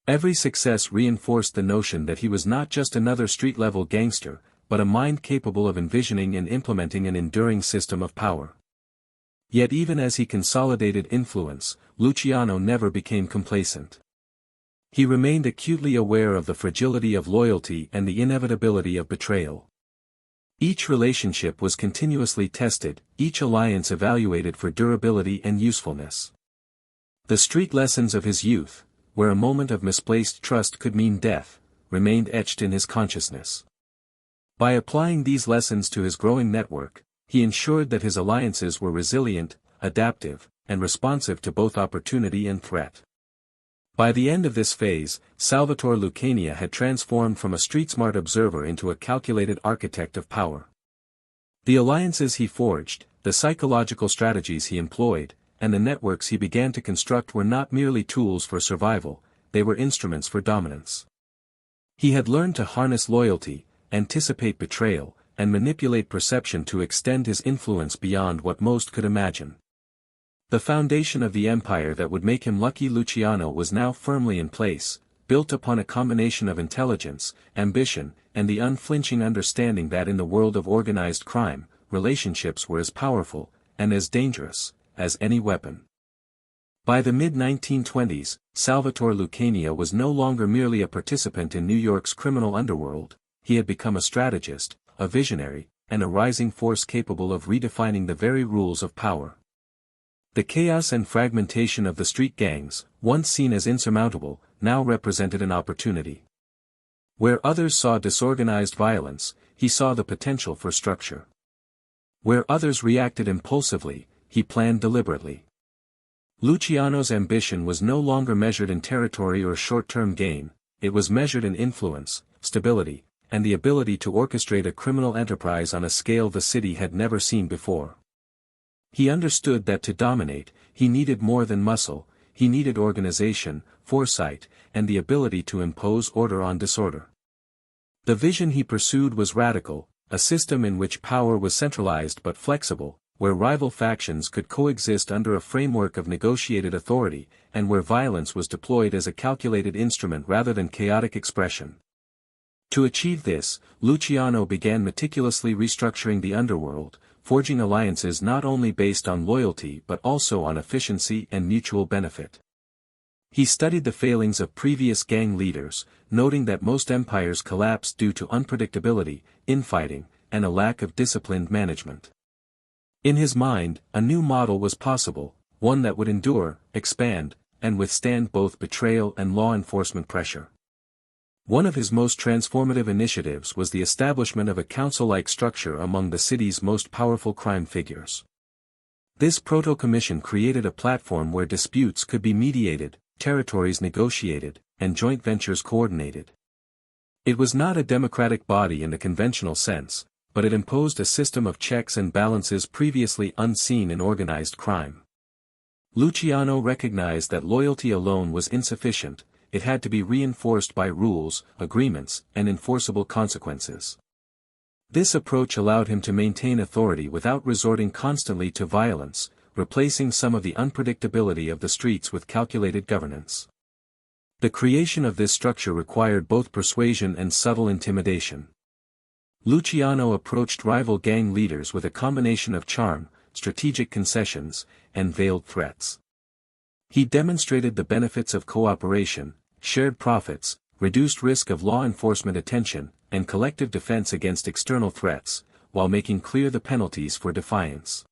Every success reinforced the notion that he was not just another street-level gangster, but a mind capable of envisioning and implementing an enduring system of power. Yet even as he consolidated influence, Luciano never became complacent. He remained acutely aware of the fragility of loyalty and the inevitability of betrayal. Each relationship was continuously tested, each alliance evaluated for durability and usefulness. The street lessons of his youth, where a moment of misplaced trust could mean death, remained etched in his consciousness. By applying these lessons to his growing network, he ensured that his alliances were resilient, adaptive, and responsive to both opportunity and threat. By the end of this phase, Salvatore Lucania had transformed from a street-smart observer into a calculated architect of power. The alliances he forged, the psychological strategies he employed, and the networks he began to construct were not merely tools for survival, they were instruments for dominance. He had learned to harness loyalty, anticipate betrayal, and manipulate perception to extend his influence beyond what most could imagine. The foundation of the empire that would make him Lucky Luciano was now firmly in place, built upon a combination of intelligence, ambition, and the unflinching understanding that in the world of organized crime, relationships were as powerful, and as dangerous, as any weapon. By the mid-1920s, Salvatore Lucania was no longer merely a participant in New York's criminal underworld. He had become a strategist, a visionary, and a rising force capable of redefining the very rules of power. The chaos and fragmentation of the street gangs, once seen as insurmountable, now represented an opportunity. Where others saw disorganized violence, he saw the potential for structure. Where others reacted impulsively, he planned deliberately. Luciano's ambition was no longer measured in territory or short-term gain, it was measured in influence, stability, and the ability to orchestrate a criminal enterprise on a scale the city had never seen before. He understood that to dominate, he needed more than muscle, he needed organization, foresight, and the ability to impose order on disorder. The vision he pursued was radical, a system in which power was centralized but flexible, where rival factions could coexist under a framework of negotiated authority, and where violence was deployed as a calculated instrument rather than chaotic expression. To achieve this, Luciano began meticulously restructuring the underworld, forging alliances not only based on loyalty but also on efficiency and mutual benefit. He studied the failings of previous gang leaders, noting that most empires collapsed due to unpredictability, infighting, and a lack of disciplined management. In his mind, a new model was possible, one that would endure, expand, and withstand both betrayal and law enforcement pressure. One of his most transformative initiatives was the establishment of a council-like structure among the city's most powerful crime figures. This proto-commission created a platform where disputes could be mediated, territories negotiated, and joint ventures coordinated. It was not a democratic body in the conventional sense, but it imposed a system of checks and balances previously unseen in organized crime. Luciano recognized that loyalty alone was insufficient, it had to be reinforced by rules, agreements, and enforceable consequences. This approach allowed him to maintain authority without resorting constantly to violence, replacing some of the unpredictability of the streets with calculated governance. The creation of this structure required both persuasion and subtle intimidation. Luciano approached rival gang leaders with a combination of charm, strategic concessions, and veiled threats. He demonstrated the benefits of cooperation, shared profits, reduced risk of law enforcement attention, and collective defense against external threats, while making clear the penalties for defiance.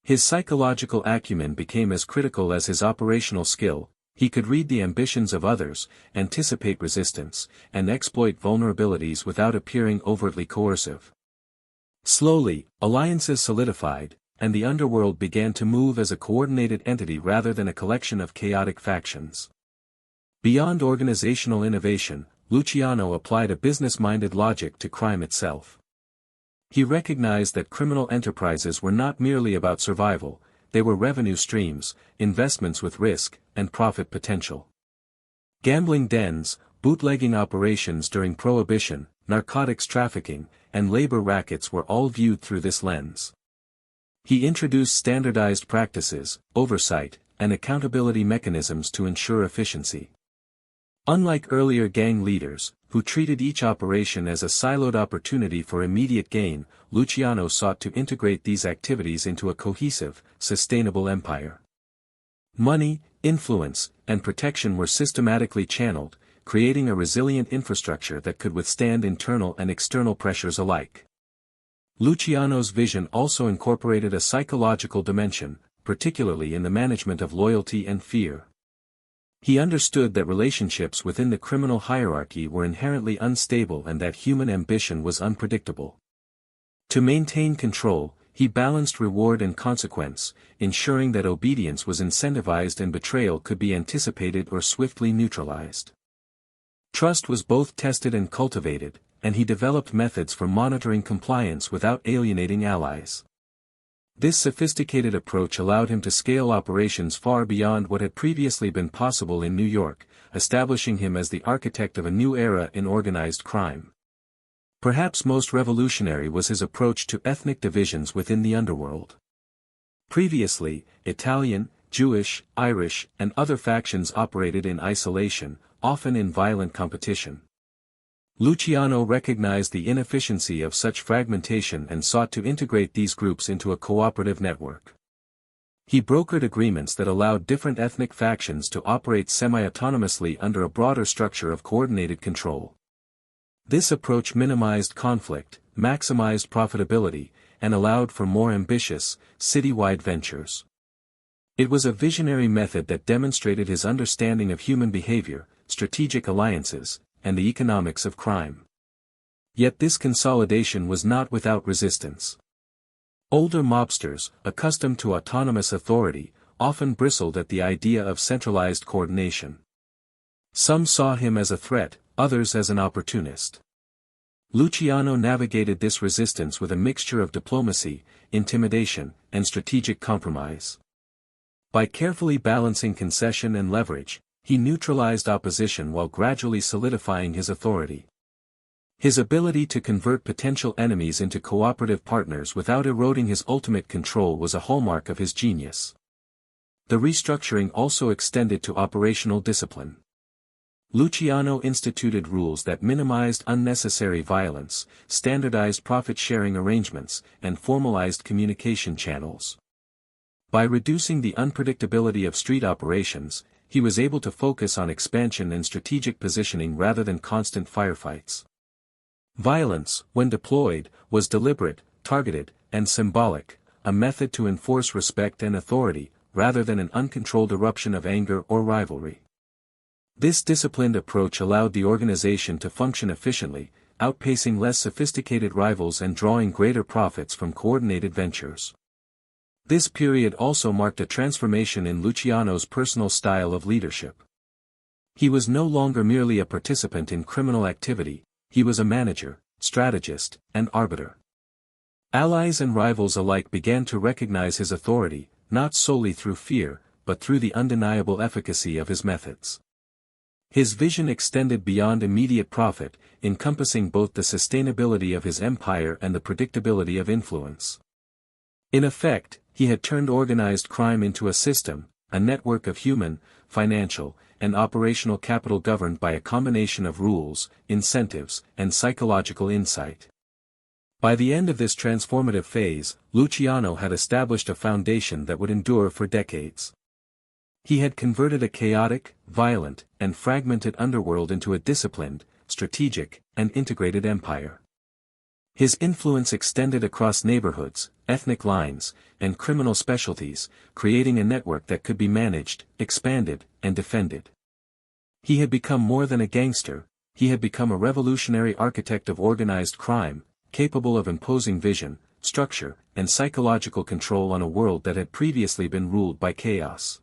His psychological acumen became as critical as his operational skill, he could read the ambitions of others, anticipate resistance, and exploit vulnerabilities without appearing overtly coercive. Slowly, alliances solidified, and the underworld began to move as a coordinated entity rather than a collection of chaotic factions. Beyond organizational innovation, Luciano applied a business-minded logic to crime itself. He recognized that criminal enterprises were not merely about survival, they were revenue streams, investments with risk, and profit potential. Gambling dens, bootlegging operations during Prohibition, narcotics trafficking, and labor rackets were all viewed through this lens. He introduced standardized practices, oversight, and accountability mechanisms to ensure efficiency. Unlike earlier gang leaders, who treated each operation as a siloed opportunity for immediate gain, Luciano sought to integrate these activities into a cohesive, sustainable empire. Money, influence, and protection were systematically channeled, creating a resilient infrastructure that could withstand internal and external pressures alike. Luciano's vision also incorporated a psychological dimension, particularly in the management of loyalty and fear. He understood that relationships within the criminal hierarchy were inherently unstable and that human ambition was unpredictable. To maintain control, he balanced reward and consequence, ensuring that obedience was incentivized and betrayal could be anticipated or swiftly neutralized. Trust was both tested and cultivated, and he developed methods for monitoring compliance without alienating allies. This sophisticated approach allowed him to scale operations far beyond what had previously been possible in New York, establishing him as the architect of a new era in organized crime. Perhaps most revolutionary was his approach to ethnic divisions within the underworld. Previously, Italian, Jewish, Irish, and other factions operated in isolation, often in violent competition. Luciano recognized the inefficiency of such fragmentation and sought to integrate these groups into a cooperative network. He brokered agreements that allowed different ethnic factions to operate semi-autonomously under a broader structure of coordinated control. This approach minimized conflict, maximized profitability, and allowed for more ambitious, citywide ventures. It was a visionary method that demonstrated his understanding of human behavior, strategic alliances, and the economics of crime. Yet this consolidation was not without resistance. Older mobsters, accustomed to autonomous authority, often bristled at the idea of centralized coordination. Some saw him as a threat, others as an opportunist. Luciano navigated this resistance with a mixture of diplomacy, intimidation, and strategic compromise. By carefully balancing concession and leverage, he neutralized opposition while gradually solidifying his authority. His ability to convert potential enemies into cooperative partners without eroding his ultimate control was a hallmark of his genius. The restructuring also extended to operational discipline. Luciano instituted rules that minimized unnecessary violence, standardized profit-sharing arrangements, and formalized communication channels. By reducing the unpredictability of street operations, he was able to focus on expansion and strategic positioning rather than constant firefights. Violence, when deployed, was deliberate, targeted, and symbolic, a method to enforce respect and authority, rather than an uncontrolled eruption of anger or rivalry. This disciplined approach allowed the organization to function efficiently, outpacing less sophisticated rivals and drawing greater profits from coordinated ventures. This period also marked a transformation in Luciano's personal style of leadership. He was no longer merely a participant in criminal activity, he was a manager, strategist, and arbiter. Allies and rivals alike began to recognize his authority, not solely through fear, but through the undeniable efficacy of his methods. His vision extended beyond immediate profit, encompassing both the sustainability of his empire and the predictability of influence. In effect, he had turned organized crime into a system, a network of human, financial, and operational capital governed by a combination of rules, incentives, and psychological insight. By the end of this transformative phase, Luciano had established a foundation that would endure for decades. He had converted a chaotic, violent, and fragmented underworld into a disciplined, strategic, and integrated empire. His influence extended across neighborhoods, ethnic lines, and criminal specialties, creating a network that could be managed, expanded, and defended. He had become more than a gangster, he had become a revolutionary architect of organized crime, capable of imposing vision, structure, and psychological control on a world that had previously been ruled by chaos.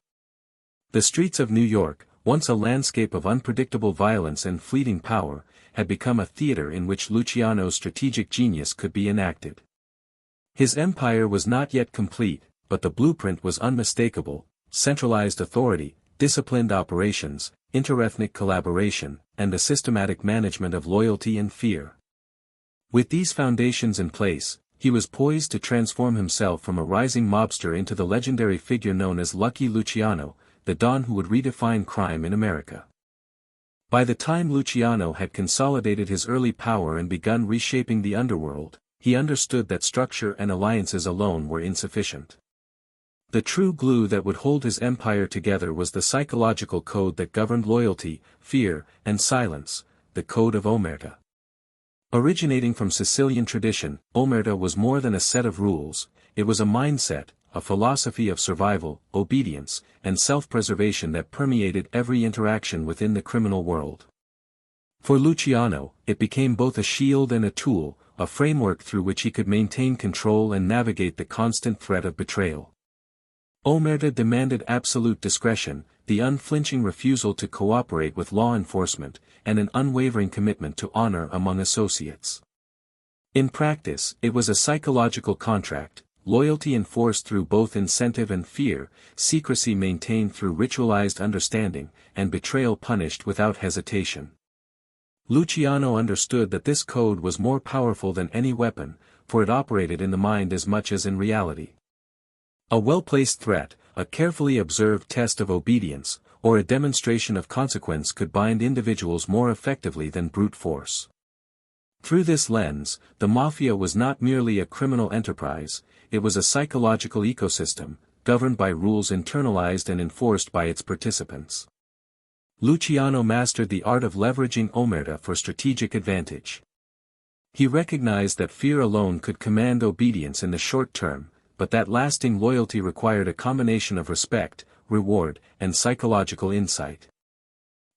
The streets of New York, once a landscape of unpredictable violence and fleeting power, had become a theater in which Luciano's strategic genius could be enacted. His empire was not yet complete, but the blueprint was unmistakable: centralized authority, disciplined operations, interethnic collaboration, and the systematic management of loyalty and fear. With these foundations in place, he was poised to transform himself from a rising mobster into the legendary figure known as Lucky Luciano, the Don who would redefine crime in America. By the time Luciano had consolidated his early power and begun reshaping the underworld, he understood that structure and alliances alone were insufficient. The true glue that would hold his empire together was the psychological code that governed loyalty, fear, and silence, the code of omerta. Originating from Sicilian tradition, omerta was more than a set of rules, it was a mindset, a philosophy of survival, obedience, and self-preservation that permeated every interaction within the criminal world. For Luciano, it became both a shield and a tool, a framework through which he could maintain control and navigate the constant threat of betrayal. Omerta demanded absolute discretion, the unflinching refusal to cooperate with law enforcement, and an unwavering commitment to honor among associates. In practice, it was a psychological contract: loyalty enforced through both incentive and fear, secrecy maintained through ritualized understanding, and betrayal punished without hesitation. Luciano understood that this code was more powerful than any weapon, for it operated in the mind as much as in reality. A well-placed threat, a carefully observed test of obedience, or a demonstration of consequence could bind individuals more effectively than brute force. Through this lens, the Mafia was not merely a criminal enterprise, it was a psychological ecosystem, governed by rules internalized and enforced by its participants. Luciano mastered the art of leveraging omerta for strategic advantage. He recognized that fear alone could command obedience in the short term, but that lasting loyalty required a combination of respect, reward, and psychological insight.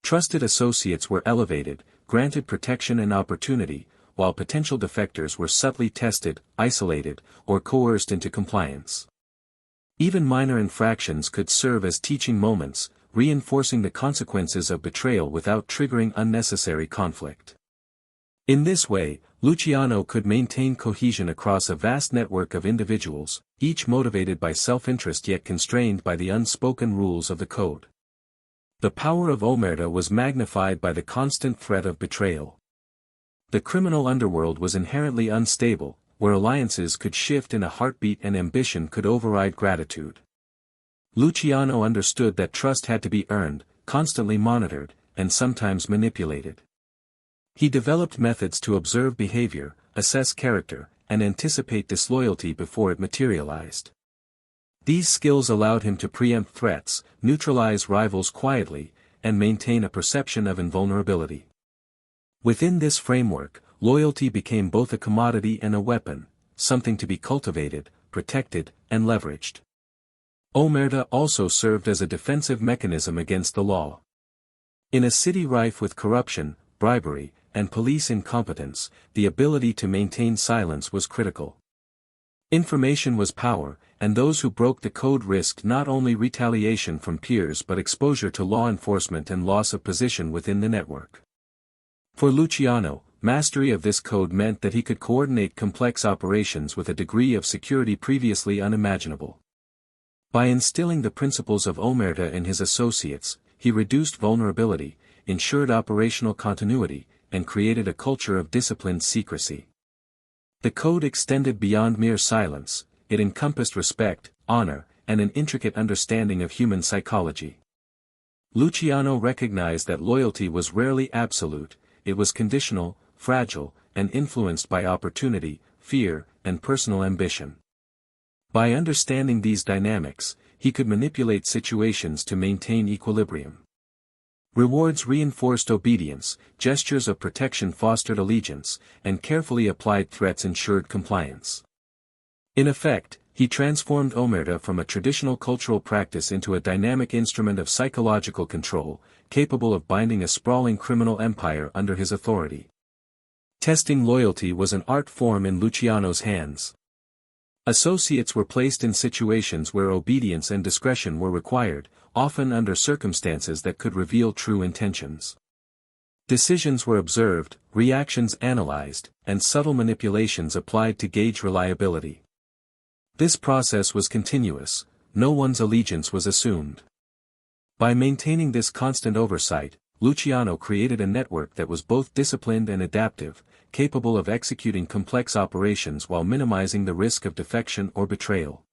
Trusted associates were elevated, granted protection and opportunity, while potential defectors were subtly tested, isolated, or coerced into compliance. Even minor infractions could serve as teaching moments, reinforcing the consequences of betrayal without triggering unnecessary conflict. In this way, Luciano could maintain cohesion across a vast network of individuals, each motivated by self-interest yet constrained by the unspoken rules of the code. The power of Omerta was magnified by the constant threat of betrayal. The criminal underworld was inherently unstable, where alliances could shift in a heartbeat and ambition could override gratitude. Luciano understood that trust had to be earned, constantly monitored, and sometimes manipulated. He developed methods to observe behavior, assess character, and anticipate disloyalty before it materialized. These skills allowed him to preempt threats, neutralize rivals quietly, and maintain a perception of invulnerability. Within this framework, loyalty became both a commodity and a weapon, something to be cultivated, protected, and leveraged. Omerta also served as a defensive mechanism against the law. In a city rife with corruption, bribery, and police incompetence, the ability to maintain silence was critical. Information was power, and those who broke the code risked not only retaliation from peers but exposure to law enforcement and loss of position within the network. For Luciano, mastery of this code meant that he could coordinate complex operations with a degree of security previously unimaginable. By instilling the principles of Omerta in his associates, he reduced vulnerability, ensured operational continuity, and created a culture of disciplined secrecy. The code extended beyond mere silence, it encompassed respect, honor, and an intricate understanding of human psychology. Luciano recognized that loyalty was rarely absolute, it was conditional, fragile, and influenced by opportunity, fear, and personal ambition. By understanding these dynamics, he could manipulate situations to maintain equilibrium. Rewards reinforced obedience, gestures of protection fostered allegiance, and carefully applied threats ensured compliance. In effect, he transformed Omerta from a traditional cultural practice into a dynamic instrument of psychological control, capable of binding a sprawling criminal empire under his authority. Testing loyalty was an art form in Luciano's hands. Associates were placed in situations where obedience and discretion were required, often under circumstances that could reveal true intentions. Decisions were observed, reactions analyzed, and subtle manipulations applied to gauge reliability. This process was continuous, no one's allegiance was assumed. By maintaining this constant oversight, Luciano created a network that was both disciplined and adaptive, capable of executing complex operations while minimizing the risk of defection or betrayal.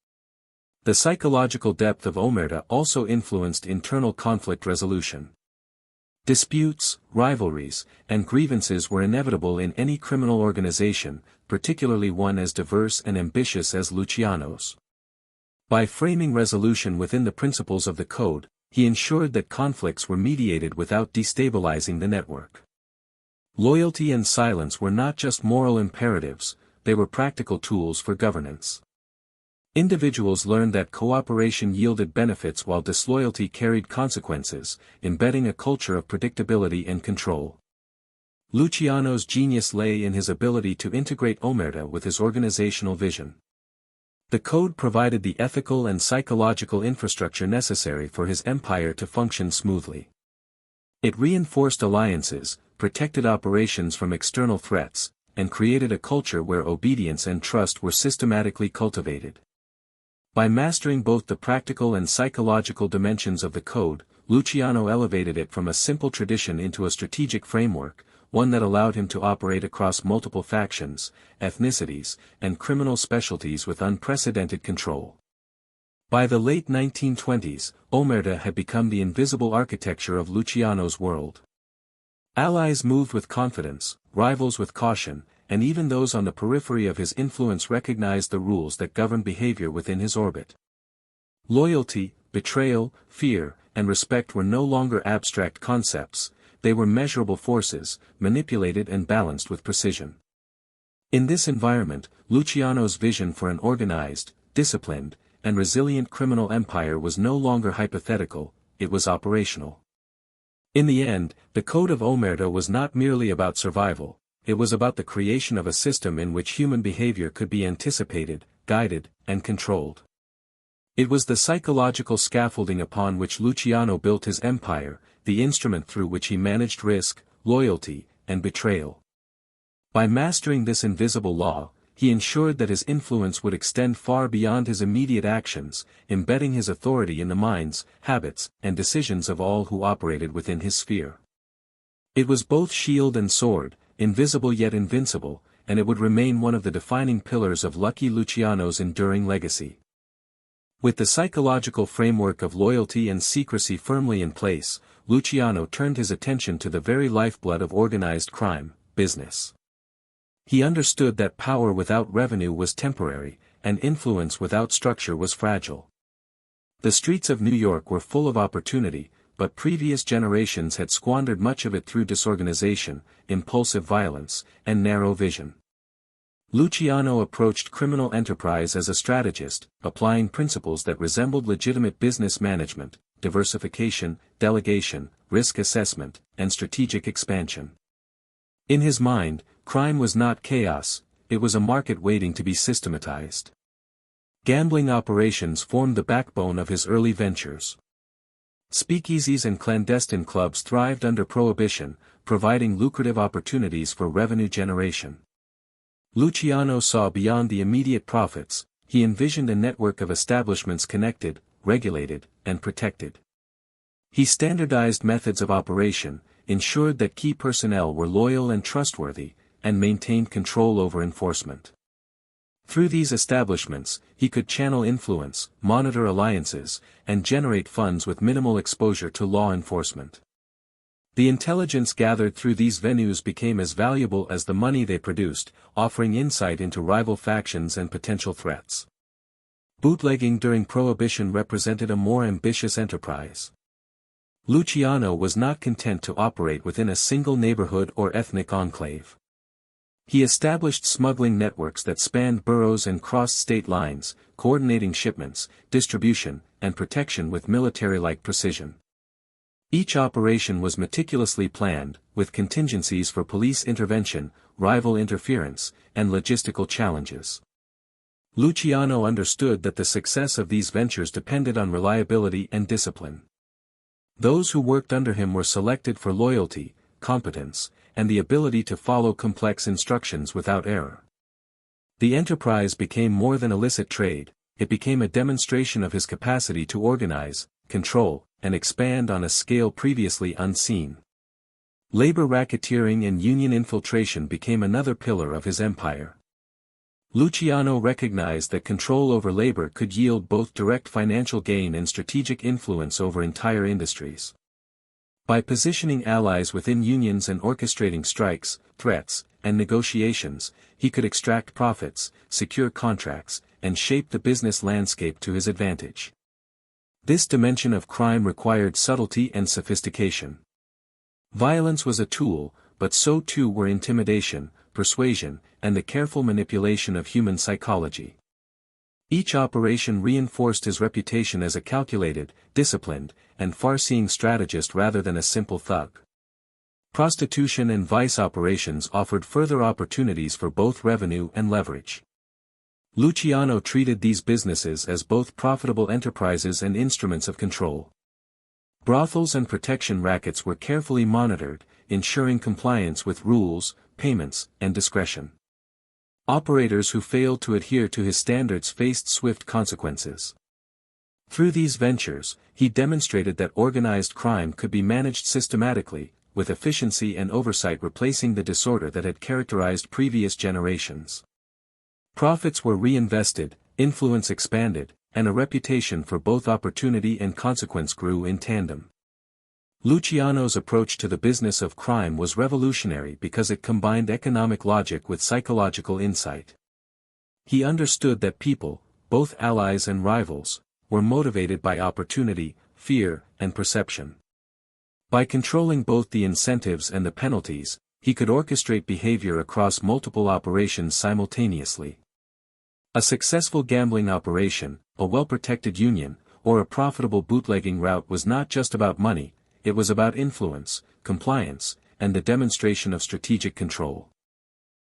The psychological depth of Omerta also influenced internal conflict resolution. Disputes, rivalries, and grievances were inevitable in any criminal organization, particularly one as diverse and ambitious as Luciano's. By framing resolution within the principles of the code, he ensured that conflicts were mediated without destabilizing the network. Loyalty and silence were not just moral imperatives, they were practical tools for governance. Individuals learned that cooperation yielded benefits while disloyalty carried consequences, embedding a culture of predictability and control. Luciano's genius lay in his ability to integrate Omerta with his organizational vision. The code provided the ethical and psychological infrastructure necessary for his empire to function smoothly. It reinforced alliances, protected operations from external threats, and created a culture where obedience and trust were systematically cultivated. By mastering both the practical and psychological dimensions of the code, Luciano elevated it from a simple tradition into a strategic framework, one that allowed him to operate across multiple factions, ethnicities, and criminal specialties with unprecedented control. By the late 1920s, Omerta had become the invisible architecture of Luciano's world. Allies moved with confidence, rivals with caution, and even those on the periphery of his influence recognized the rules that governed behavior within his orbit. Loyalty, betrayal, fear, and respect were no longer abstract concepts, they were measurable forces, manipulated and balanced with precision. In this environment, Luciano's vision for an organized, disciplined, and resilient criminal empire was no longer hypothetical, it was operational. In the end, the Code of Omerta was not merely about survival, it was about the creation of a system in which human behavior could be anticipated, guided, and controlled. It was the psychological scaffolding upon which Luciano built his empire, the instrument through which he managed risk, loyalty, and betrayal. By mastering this invisible law, he ensured that his influence would extend far beyond his immediate actions, embedding his authority in the minds, habits, and decisions of all who operated within his sphere. It was both shield and sword, invisible yet invincible, and it would remain one of the defining pillars of Lucky Luciano's enduring legacy. With the psychological framework of loyalty and secrecy firmly in place, Luciano turned his attention to the very lifeblood of organized crime, business. He understood that power without revenue was temporary, and influence without structure was fragile. The streets of New York were full of opportunity, but previous generations had squandered much of it through disorganization, impulsive violence, and narrow vision. Luciano approached criminal enterprise as a strategist, applying principles that resembled legitimate business management, diversification, delegation, risk assessment, and strategic expansion. In his mind, crime was not chaos, it was a market waiting to be systematized. Gambling operations formed the backbone of his early ventures. Speakeasies and clandestine clubs thrived under prohibition, providing lucrative opportunities for revenue generation. Luciano saw beyond the immediate profits, he envisioned a network of establishments connected, regulated, and protected. He standardized methods of operation, ensured that key personnel were loyal and trustworthy, and maintained control over enforcement. Through these establishments, he could channel influence, monitor alliances, and generate funds with minimal exposure to law enforcement. The intelligence gathered through these venues became as valuable as the money they produced, offering insight into rival factions and potential threats. Bootlegging during Prohibition represented a more ambitious enterprise. Luciano was not content to operate within a single neighborhood or ethnic enclave. He established smuggling networks that spanned boroughs and crossed state lines, coordinating shipments, distribution, and protection with military-like precision. Each operation was meticulously planned, with contingencies for police intervention, rival interference, and logistical challenges. Luciano understood that the success of these ventures depended on reliability and discipline. Those who worked under him were selected for loyalty, competence, and the ability to follow complex instructions without error. The enterprise became more than illicit trade, it became a demonstration of his capacity to organize, control, and expand on a scale previously unseen. Labor racketeering and union infiltration became another pillar of his empire. Luciano recognized that control over labor could yield both direct financial gain and strategic influence over entire industries. By positioning allies within unions and orchestrating strikes, threats, and negotiations, he could extract profits, secure contracts, and shape the business landscape to his advantage. This dimension of crime required subtlety and sophistication. Violence was a tool, but so too were intimidation, persuasion, and the careful manipulation of human psychology. Each operation reinforced his reputation as a calculated, disciplined, and far-seeing strategist rather than a simple thug. Prostitution and vice operations offered further opportunities for both revenue and leverage. Luciano treated these businesses as both profitable enterprises and instruments of control. Brothels and protection rackets were carefully monitored, ensuring compliance with rules, payments, and discretion. Operators who failed to adhere to his standards faced swift consequences. Through these ventures, he demonstrated that organized crime could be managed systematically, with efficiency and oversight replacing the disorder that had characterized previous generations. Profits were reinvested, influence expanded, and a reputation for both opportunity and consequence grew in tandem. Luciano's approach to the business of crime was revolutionary because it combined economic logic with psychological insight. He understood that people, both allies and rivals, were motivated by opportunity, fear, and perception. By controlling both the incentives and the penalties, he could orchestrate behavior across multiple operations simultaneously. A successful gambling operation, a well-protected union, or a profitable bootlegging route was not just about money, it was about influence, compliance, and the demonstration of strategic control.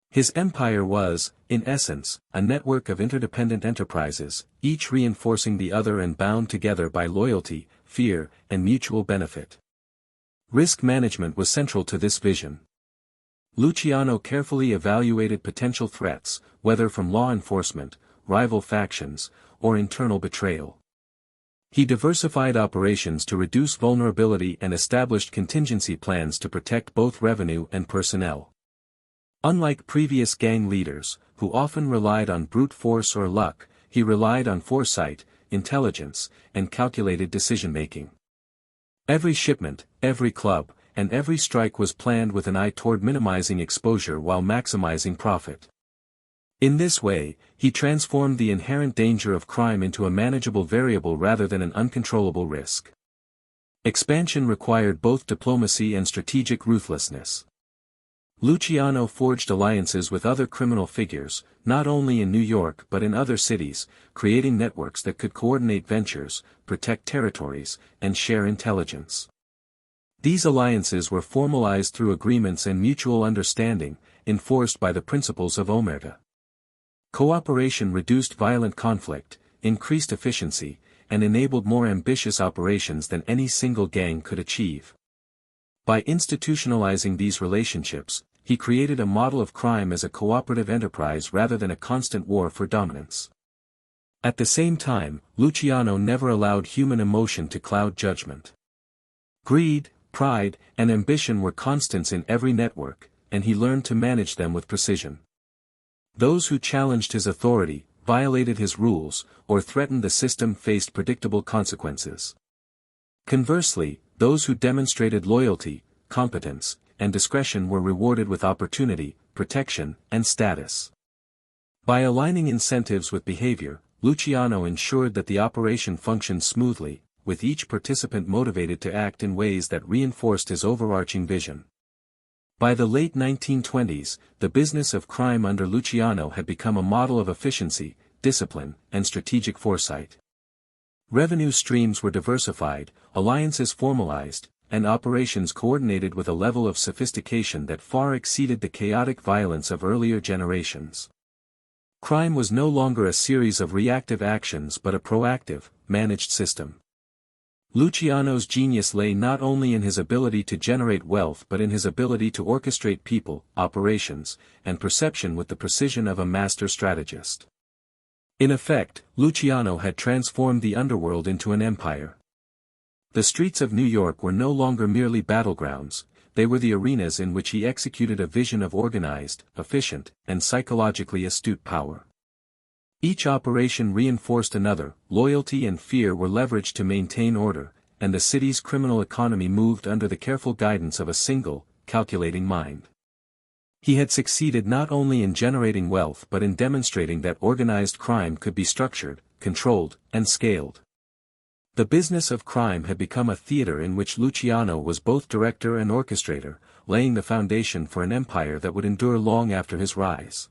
His empire was, in essence, a network of interdependent enterprises, each reinforcing the other and bound together by loyalty, fear, and mutual benefit. Risk management was central to this vision. Luciano carefully evaluated potential threats, whether from law enforcement, rival factions, or internal betrayal. He diversified operations to reduce vulnerability and established contingency plans to protect both revenue and personnel. Unlike previous gang leaders, who often relied on brute force or luck, he relied on foresight, intelligence, and calculated decision-making. Every shipment, every club, and every strike was planned with an eye toward minimizing exposure while maximizing profit. In this way, he transformed the inherent danger of crime into a manageable variable rather than an uncontrollable risk. Expansion required both diplomacy and strategic ruthlessness. Luciano forged alliances with other criminal figures, not only in New York but in other cities, creating networks that could coordinate ventures, protect territories, and share intelligence. These alliances were formalized through agreements and mutual understanding, enforced by the principles of Omerta. Cooperation reduced violent conflict, increased efficiency, and enabled more ambitious operations than any single gang could achieve. By institutionalizing these relationships, he created a model of crime as a cooperative enterprise rather than a constant war for dominance. At the same time, Luciano never allowed human emotion to cloud judgment. Greed, pride, and ambition were constants in every network, and he learned to manage them with precision. Those who challenged his authority, violated his rules, or threatened the system faced predictable consequences. Conversely, those who demonstrated loyalty, competence, and discretion were rewarded with opportunity, protection, and status. By aligning incentives with behavior, Luciano ensured that the operation functioned smoothly, with each participant motivated to act in ways that reinforced his overarching vision. By the late 1920s, the business of crime under Luciano had become a model of efficiency, discipline, and strategic foresight. Revenue streams were diversified, alliances formalized, and operations coordinated with a level of sophistication that far exceeded the chaotic violence of earlier generations. Crime was no longer a series of reactive actions but a proactive, managed system. Luciano's genius lay not only in his ability to generate wealth but in his ability to orchestrate people, operations, and perception with the precision of a master strategist. In effect, Luciano had transformed the underworld into an empire. The streets of New York were no longer merely battlegrounds, they were the arenas in which he executed a vision of organized, efficient, and psychologically astute power. Each operation reinforced another, loyalty and fear were leveraged to maintain order, and the city's criminal economy moved under the careful guidance of a single, calculating mind. He had succeeded not only in generating wealth but in demonstrating that organized crime could be structured, controlled, and scaled. The business of crime had become a theater in which Luciano was both director and orchestrator, laying the foundation for an empire that would endure long after his rise.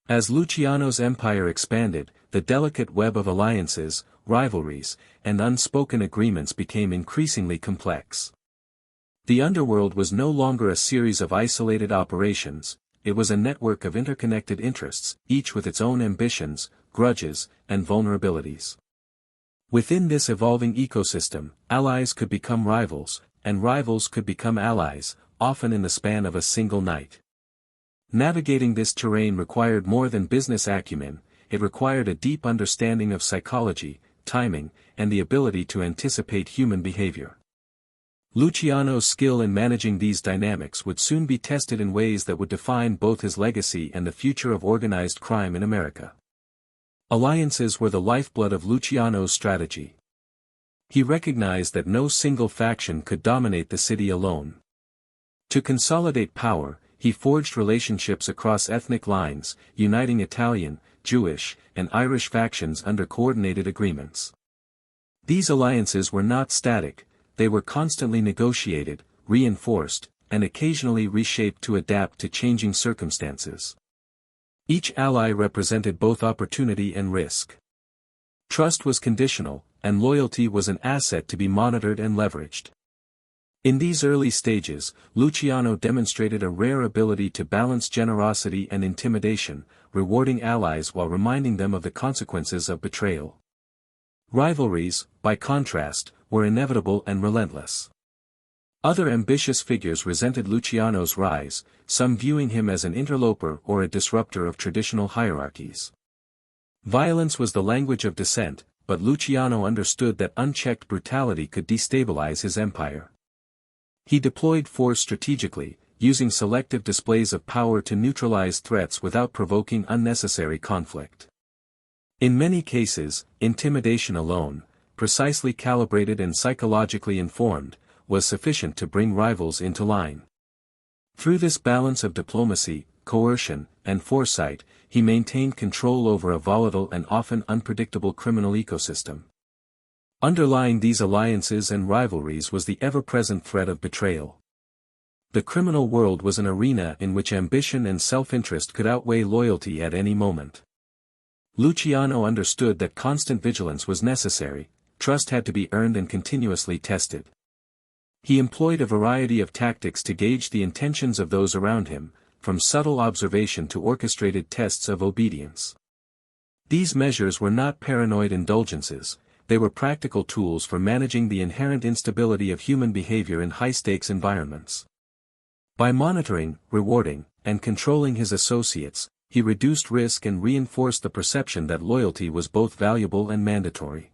As Luciano's empire expanded, the delicate web of alliances, rivalries, and unspoken agreements became increasingly complex. The underworld was no longer a series of isolated operations, it was a network of interconnected interests, each with its own ambitions, grudges, and vulnerabilities. Within this evolving ecosystem, allies could become rivals, and rivals could become allies, often in the span of a single night. Navigating this terrain required more than business acumen, it required a deep understanding of psychology, timing, and the ability to anticipate human behavior. Luciano's skill in managing these dynamics would soon be tested in ways that would define both his legacy and the future of organized crime in America. Alliances were the lifeblood of Luciano's strategy. He recognized that no single faction could dominate the city alone. To consolidate power, he forged relationships across ethnic lines, uniting Italian, Jewish, and Irish factions under coordinated agreements. These alliances were not static, they were constantly negotiated, reinforced, and occasionally reshaped to adapt to changing circumstances. Each ally represented both opportunity and risk. Trust was conditional, and loyalty was an asset to be monitored and leveraged. In these early stages, Luciano demonstrated a rare ability to balance generosity and intimidation, rewarding allies while reminding them of the consequences of betrayal. Rivalries, by contrast, were inevitable and relentless. Other ambitious figures resented Luciano's rise, some viewing him as an interloper or a disruptor of traditional hierarchies. Violence was the language of dissent, but Luciano understood that unchecked brutality could destabilize his empire. He deployed force strategically, using selective displays of power to neutralize threats without provoking unnecessary conflict. In many cases, intimidation alone, precisely calibrated and psychologically informed, was sufficient to bring rivals into line. Through this balance of diplomacy, coercion, and foresight, he maintained control over a volatile and often unpredictable criminal ecosystem. Underlying these alliances and rivalries was the ever-present threat of betrayal. The criminal world was an arena in which ambition and self-interest could outweigh loyalty at any moment. Luciano understood that constant vigilance was necessary, trust had to be earned and continuously tested. He employed a variety of tactics to gauge the intentions of those around him, from subtle observation to orchestrated tests of obedience. These measures were not paranoid indulgences, they were practical tools for managing the inherent instability of human behavior in high-stakes environments. By monitoring, rewarding, and controlling his associates, he reduced risk and reinforced the perception that loyalty was both valuable and mandatory.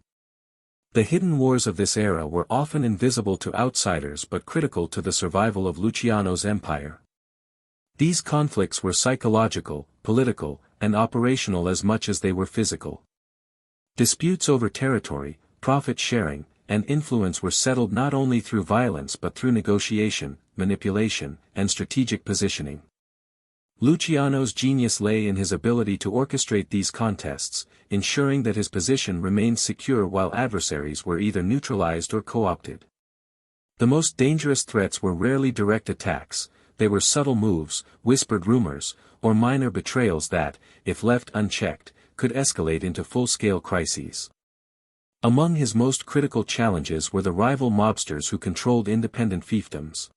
The hidden wars of this era were often invisible to outsiders but critical to the survival of Luciano's empire. These conflicts were psychological, political, and operational as much as they were physical. Disputes over territory, profit-sharing, and influence were settled not only through violence but through negotiation, manipulation, and strategic positioning. Luciano's genius lay in his ability to orchestrate these contests, ensuring that his position remained secure while adversaries were either neutralized or co-opted. The most dangerous threats were rarely direct attacks, they were subtle moves, whispered rumors, or minor betrayals that, if left unchecked, could escalate into full-scale crises. Among his most critical challenges were the rival mobsters who controlled independent fiefdoms.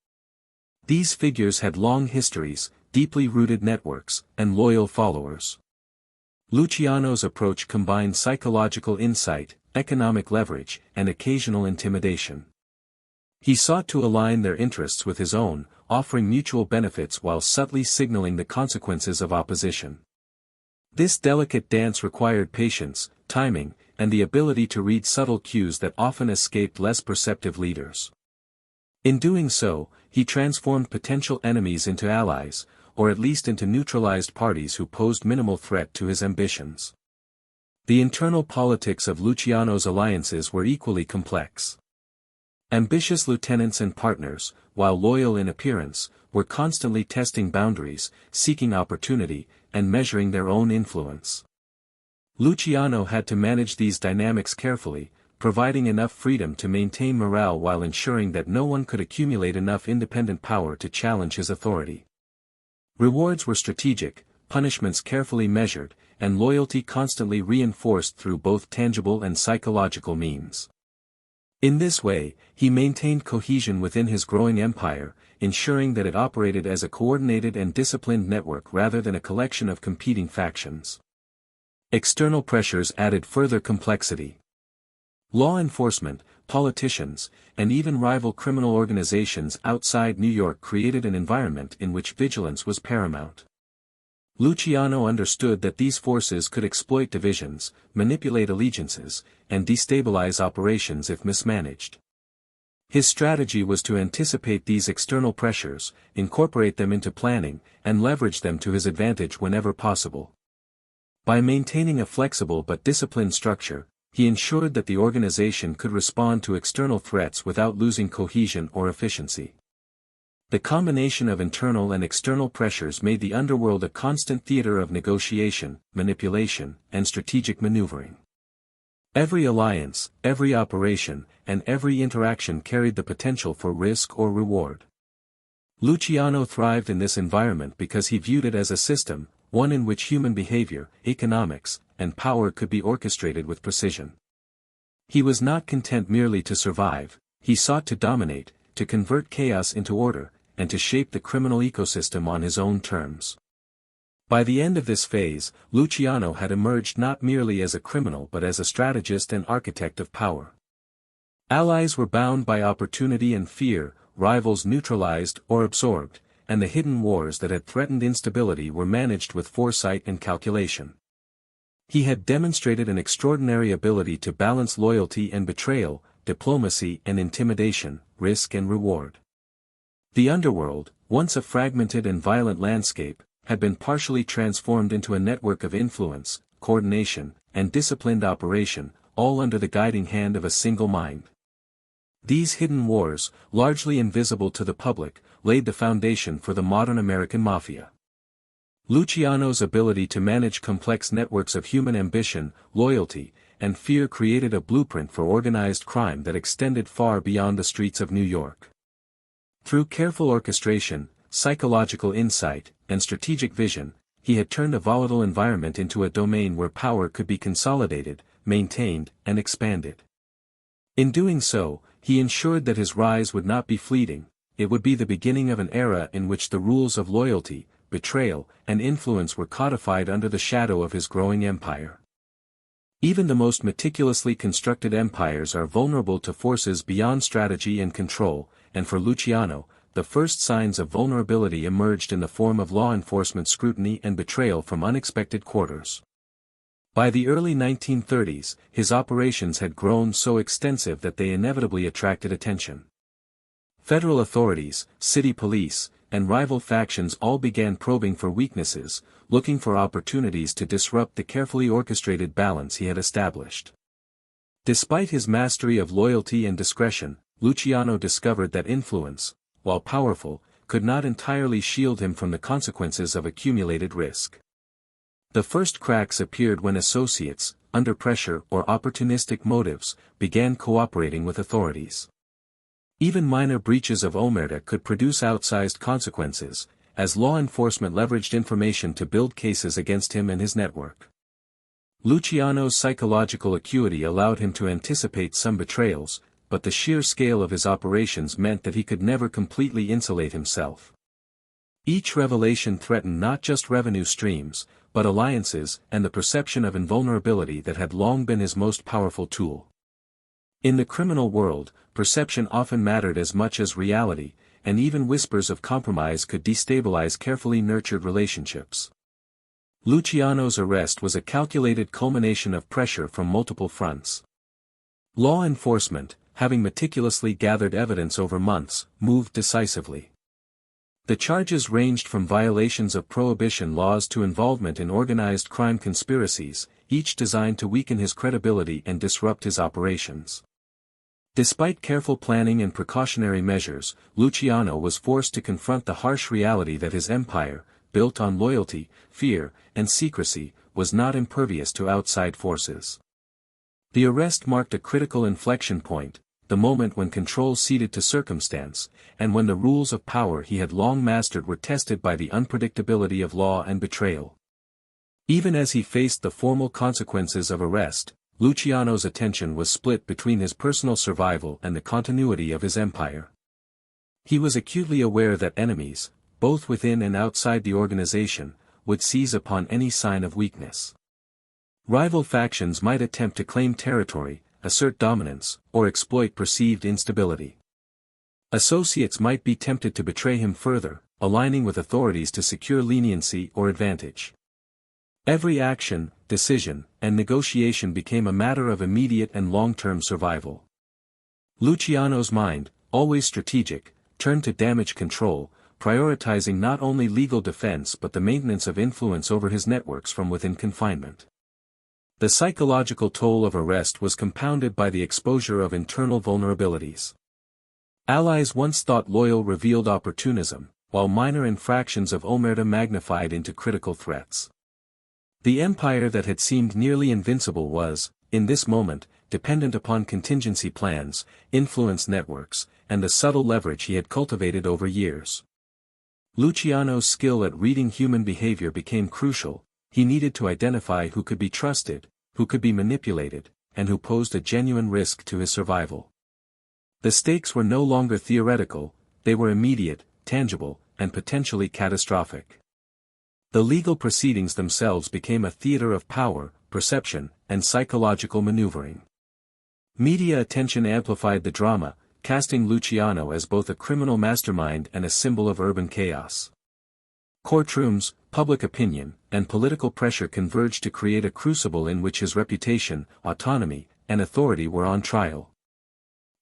These figures had long histories, deeply rooted networks, and loyal followers. Luciano's approach combined psychological insight, economic leverage, and occasional intimidation. He sought to align their interests with his own, offering mutual benefits while subtly signaling the consequences of opposition. This delicate dance required patience, timing, and the ability to read subtle cues that often escaped less perceptive leaders. In doing so, he transformed potential enemies into allies, or at least into neutralized parties who posed minimal threat to his ambitions. The internal politics of Luciano's alliances were equally complex. Ambitious lieutenants and partners, while loyal in appearance, were constantly testing boundaries, seeking opportunity, and measuring their own influence. Luciano had to manage these dynamics carefully, providing enough freedom to maintain morale while ensuring that no one could accumulate enough independent power to challenge his authority. Rewards were strategic, punishments carefully measured, and loyalty constantly reinforced through both tangible and psychological means. In this way, he maintained cohesion within his growing empire, ensuring that it operated as a coordinated and disciplined network rather than a collection of competing factions. External pressures added further complexity. Law enforcement, politicians, and even rival criminal organizations outside New York created an environment in which vigilance was paramount. Luciano understood that these forces could exploit divisions, manipulate allegiances, and destabilize operations if mismanaged. His strategy was to anticipate these external pressures, incorporate them into planning, and leverage them to his advantage whenever possible. By maintaining a flexible but disciplined structure, he ensured that the organization could respond to external threats without losing cohesion or efficiency. The combination of internal and external pressures made the underworld a constant theater of negotiation, manipulation, and strategic maneuvering. Every alliance, every operation, and every interaction carried the potential for risk or reward. Luciano thrived in this environment because he viewed it as a system, one in which human behavior, economics, and power could be orchestrated with precision. He was not content merely to survive, he sought to dominate, to convert chaos into order, and to shape the criminal ecosystem on his own terms. By the end of this phase, Luciano had emerged not merely as a criminal but as a strategist and architect of power. Allies were bound by opportunity and fear, rivals neutralized or absorbed, and the hidden wars that had threatened instability were managed with foresight and calculation. He had demonstrated an extraordinary ability to balance loyalty and betrayal, diplomacy and intimidation, risk and reward. The underworld, once a fragmented and violent landscape, had been partially transformed into a network of influence, coordination, and disciplined operation, all under the guiding hand of a single mind. These hidden wars, largely invisible to the public, laid the foundation for the modern American Mafia. Luciano's ability to manage complex networks of human ambition, loyalty, and fear created a blueprint for organized crime that extended far beyond the streets of New York. Through careful orchestration, psychological insight, and strategic vision, he had turned a volatile environment into a domain where power could be consolidated, maintained, and expanded. In doing so, he ensured that his rise would not be fleeting, it would be the beginning of an era in which the rules of loyalty, betrayal, and influence were codified under the shadow of his growing empire. Even the most meticulously constructed empires are vulnerable to forces beyond strategy and control, and for Luciano, the first signs of vulnerability emerged in the form of law enforcement scrutiny and betrayal from unexpected quarters. By the early 1930s, his operations had grown so extensive that they inevitably attracted attention. Federal authorities, city police, and rival factions all began probing for weaknesses, looking for opportunities to disrupt the carefully orchestrated balance he had established. Despite his mastery of loyalty and discretion, Luciano discovered that influence, while powerful, could not entirely shield him from the consequences of accumulated risk. The first cracks appeared when associates, under pressure or opportunistic motives, began cooperating with authorities. Even minor breaches of omerta could produce outsized consequences, as law enforcement leveraged information to build cases against him and his network. Luciano's psychological acuity allowed him to anticipate some betrayals, but the sheer scale of his operations meant that he could never completely insulate himself. Each revelation threatened not just revenue streams, but alliances and the perception of invulnerability that had long been his most powerful tool. In the criminal world, perception often mattered as much as reality, and even whispers of compromise could destabilize carefully nurtured relationships. Luciano's arrest was a calculated culmination of pressure from multiple fronts. Law enforcement, having meticulously gathered evidence over months, moved decisively. The charges ranged from violations of prohibition laws to involvement in organized crime conspiracies, each designed to weaken his credibility and disrupt his operations. Despite careful planning and precautionary measures, Luciano was forced to confront the harsh reality that his empire, built on loyalty, fear, and secrecy, was not impervious to outside forces. The arrest marked a critical inflection point, the moment when control ceded to circumstance, and when the rules of power he had long mastered were tested by the unpredictability of law and betrayal. Even as he faced the formal consequences of arrest, Luciano's attention was split between his personal survival and the continuity of his empire. He was acutely aware that enemies, both within and outside the organization, would seize upon any sign of weakness. Rival factions might attempt to claim territory, assert dominance, or exploit perceived instability. Associates might be tempted to betray him further, aligning with authorities to secure leniency or advantage. Every action, decision, and negotiation became a matter of immediate and long-term survival. Luciano's mind, always strategic, turned to damage control, prioritizing not only legal defense but the maintenance of influence over his networks from within confinement. The psychological toll of arrest was compounded by the exposure of internal vulnerabilities. Allies once thought loyal revealed opportunism, while minor infractions of omerta magnified into critical threats. The empire that had seemed nearly invincible was, in this moment, dependent upon contingency plans, influence networks, and the subtle leverage he had cultivated over years. Luciano's skill at reading human behavior became crucial. He needed to identify who could be trusted, who could be manipulated, and who posed a genuine risk to his survival. The stakes were no longer theoretical, they were immediate, tangible, and potentially catastrophic. The legal proceedings themselves became a theater of power, perception, and psychological maneuvering. Media attention amplified the drama, casting Luciano as both a criminal mastermind and a symbol of urban chaos. Courtrooms, public opinion, and political pressure converged to create a crucible in which his reputation, autonomy, and authority were on trial.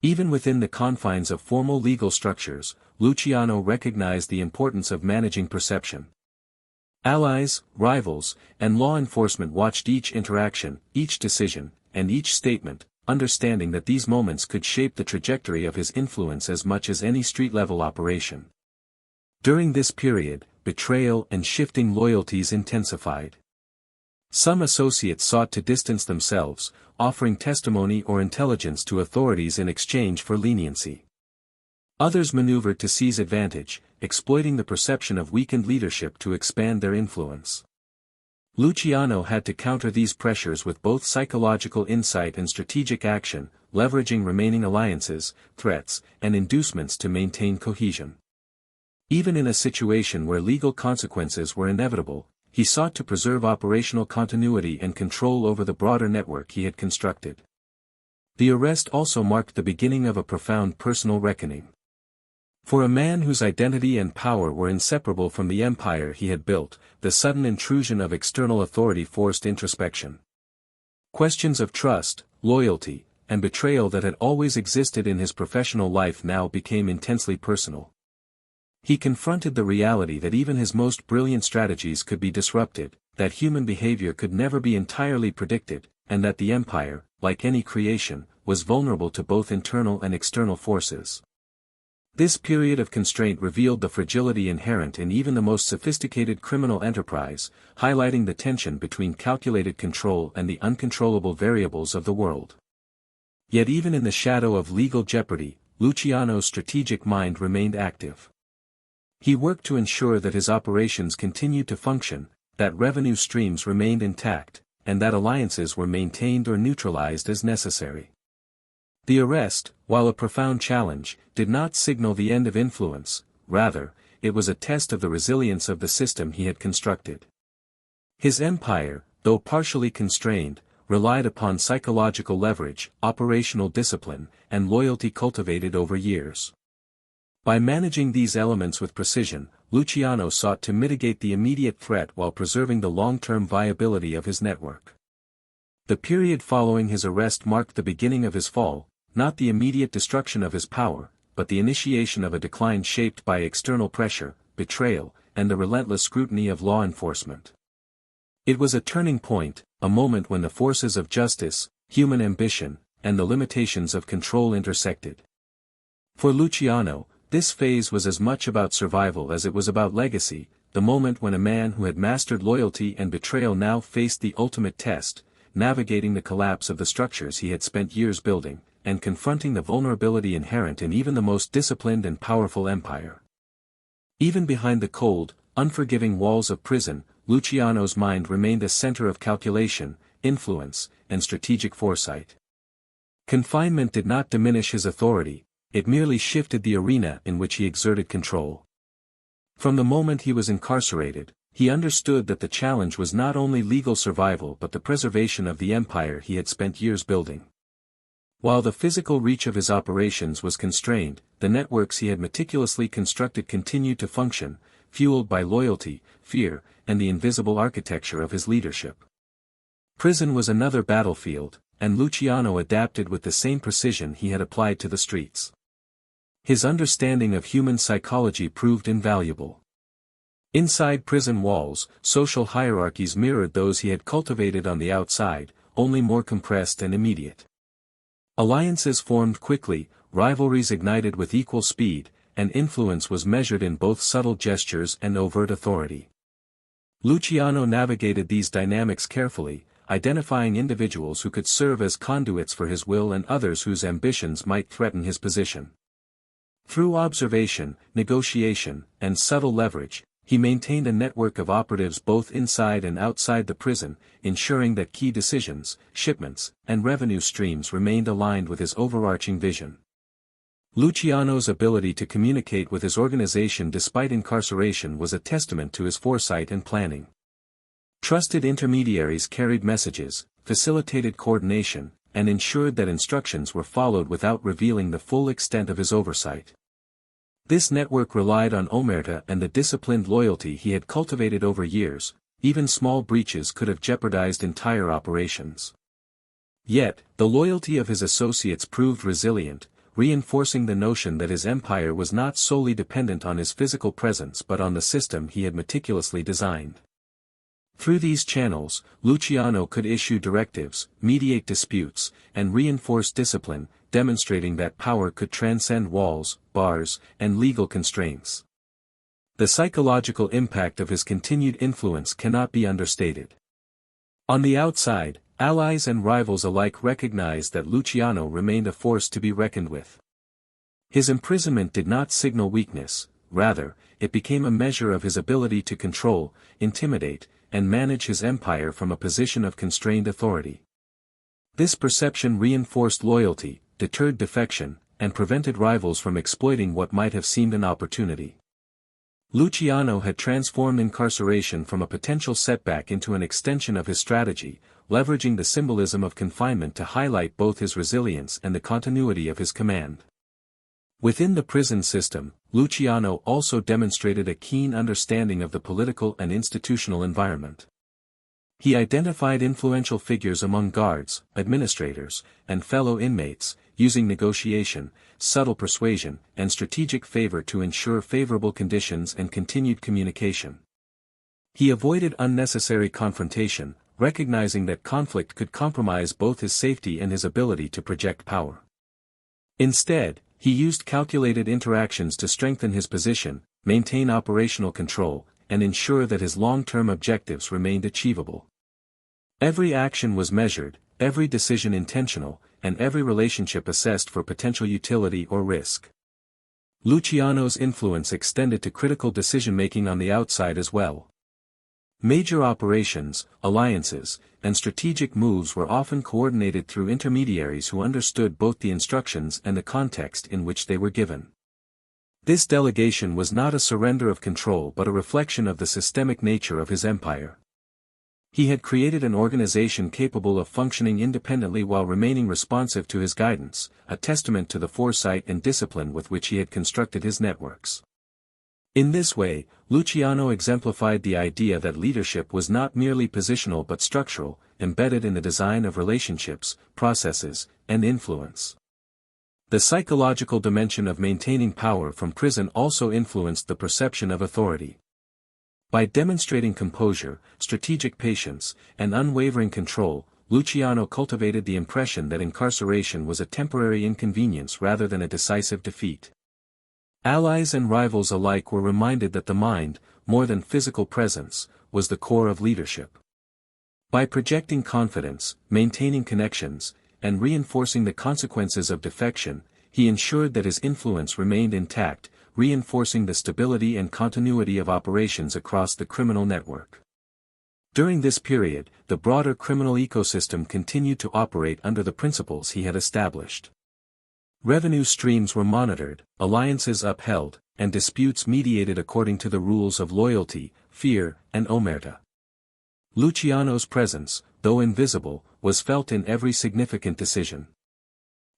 Even within the confines of formal legal structures, Luciano recognized the importance of managing perception. Allies, rivals, and law enforcement watched each interaction, each decision, and each statement, understanding that these moments could shape the trajectory of his influence as much as any street-level operation. During this period, betrayal and shifting loyalties intensified. Some associates sought to distance themselves, offering testimony or intelligence to authorities in exchange for leniency. Others maneuvered to seize advantage, exploiting the perception of weakened leadership to expand their influence. Luciano had to counter these pressures with both psychological insight and strategic action, leveraging remaining alliances, threats, and inducements to maintain cohesion. Even in a situation where legal consequences were inevitable, he sought to preserve operational continuity and control over the broader network he had constructed. The arrest also marked the beginning of a profound personal reckoning. For a man whose identity and power were inseparable from the empire he had built, the sudden intrusion of external authority forced introspection. Questions of trust, loyalty, and betrayal that had always existed in his professional life now became intensely personal. He confronted the reality that even his most brilliant strategies could be disrupted, that human behavior could never be entirely predicted, and that the empire, like any creation, was vulnerable to both internal and external forces. This period of constraint revealed the fragility inherent in even the most sophisticated criminal enterprise, highlighting the tension between calculated control and the uncontrollable variables of the world. Yet even in the shadow of legal jeopardy, Luciano's strategic mind remained active. He worked to ensure that his operations continued to function, that revenue streams remained intact, and that alliances were maintained or neutralized as necessary. The arrest, while a profound challenge, did not signal the end of influence, rather, it was a test of the resilience of the system he had constructed. His empire, though partially constrained, relied upon psychological leverage, operational discipline, and loyalty cultivated over years. By managing these elements with precision, Luciano sought to mitigate the immediate threat while preserving the long-term viability of his network. The period following his arrest marked the beginning of his fall, not the immediate destruction of his power, but the initiation of a decline shaped by external pressure, betrayal, and the relentless scrutiny of law enforcement. It was a turning point, a moment when the forces of justice, human ambition, and the limitations of control intersected. For Luciano, this phase was as much about survival as it was about legacy, the moment when a man who had mastered loyalty and betrayal now faced the ultimate test, navigating the collapse of the structures he had spent years building, and confronting the vulnerability inherent in even the most disciplined and powerful empire. Even behind the cold, unforgiving walls of prison, Luciano's mind remained a center of calculation, influence, and strategic foresight. Confinement did not diminish his authority, it merely shifted the arena in which he exerted control. From the moment he was incarcerated, he understood that the challenge was not only legal survival but the preservation of the empire he had spent years building. While the physical reach of his operations was constrained, the networks he had meticulously constructed continued to function, fueled by loyalty, fear, and the invisible architecture of his leadership. Prison was another battlefield, and Luciano adapted with the same precision he had applied to the streets. His understanding of human psychology proved invaluable. Inside prison walls, social hierarchies mirrored those he had cultivated on the outside, only more compressed and immediate. Alliances formed quickly, rivalries ignited with equal speed, and influence was measured in both subtle gestures and overt authority. Luciano navigated these dynamics carefully, identifying individuals who could serve as conduits for his will and others whose ambitions might threaten his position. Through observation, negotiation, and subtle leverage, he maintained a network of operatives both inside and outside the prison, ensuring that key decisions, shipments, and revenue streams remained aligned with his overarching vision. Luciano's ability to communicate with his organization despite incarceration was a testament to his foresight and planning. Trusted intermediaries carried messages, facilitated coordination, and ensured that instructions were followed without revealing the full extent of his oversight. This network relied on omerta and the disciplined loyalty he had cultivated over years. Even small breaches could have jeopardized entire operations. Yet, the loyalty of his associates proved resilient, reinforcing the notion that his empire was not solely dependent on his physical presence but on the system he had meticulously designed. Through these channels, Luciano could issue directives, mediate disputes, and reinforce discipline, demonstrating that power could transcend walls, bars, and legal constraints. The psychological impact of his continued influence cannot be understated. On the outside, allies and rivals alike recognized that Luciano remained a force to be reckoned with. His imprisonment did not signal weakness, rather, it became a measure of his ability to control, intimidate, and manage his empire from a position of constrained authority. This perception reinforced loyalty, deterred defection, and prevented rivals from exploiting what might have seemed an opportunity. Luciano had transformed incarceration from a potential setback into an extension of his strategy, leveraging the symbolism of confinement to highlight both his resilience and the continuity of his command. Within the prison system, Luciano also demonstrated a keen understanding of the political and institutional environment. He identified influential figures among guards, administrators, and fellow inmates, using negotiation, subtle persuasion, and strategic favor to ensure favorable conditions and continued communication. He avoided unnecessary confrontation, recognizing that conflict could compromise both his safety and his ability to project power. Instead, he used calculated interactions to strengthen his position, maintain operational control, and ensure that his long-term objectives remained achievable. Every action was measured, every decision intentional, and every relationship assessed for potential utility or risk. Luciano's influence extended to critical decision-making on the outside as well. Major operations, alliances, and strategic moves were often coordinated through intermediaries who understood both the instructions and the context in which they were given. This delegation was not a surrender of control but a reflection of the systemic nature of his empire. He had created an organization capable of functioning independently while remaining responsive to his guidance, a testament to the foresight and discipline with which he had constructed his networks. In this way, Luciano exemplified the idea that leadership was not merely positional but structural, embedded in the design of relationships, processes, and influence. The psychological dimension of maintaining power from prison also influenced the perception of authority. By demonstrating composure, strategic patience, and unwavering control, Luciano cultivated the impression that incarceration was a temporary inconvenience rather than a decisive defeat. Allies and rivals alike were reminded that the mind, more than physical presence, was the core of leadership. By projecting confidence, maintaining connections, and reinforcing the consequences of defection, he ensured that his influence remained intact, reinforcing the stability and continuity of operations across the criminal network. During this period, the broader criminal ecosystem continued to operate under the principles he had established. Revenue streams were monitored, alliances upheld, and disputes mediated according to the rules of loyalty, fear, and omerta. Luciano's presence, though invisible, was felt in every significant decision.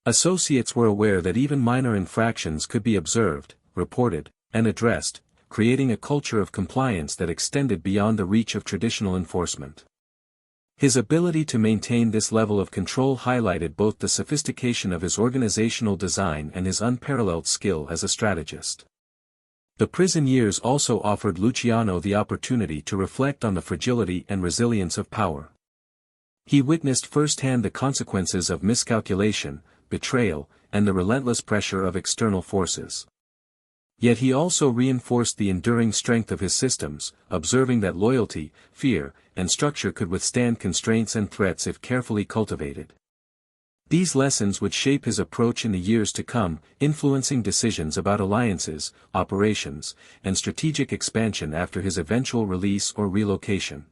Associates were aware that even minor infractions could be observed, reported, and addressed, creating a culture of compliance that extended beyond the reach of traditional enforcement. His ability to maintain this level of control highlighted both the sophistication of his organizational design and his unparalleled skill as a strategist. The prison years also offered Luciano the opportunity to reflect on the fragility and resilience of power. He witnessed firsthand the consequences of miscalculation, betrayal, and the relentless pressure of external forces. Yet he also reinforced the enduring strength of his systems, observing that loyalty, fear, and structure could withstand constraints and threats if carefully cultivated. These lessons would shape his approach in the years to come, influencing decisions about alliances, operations, and strategic expansion after his eventual release or relocation.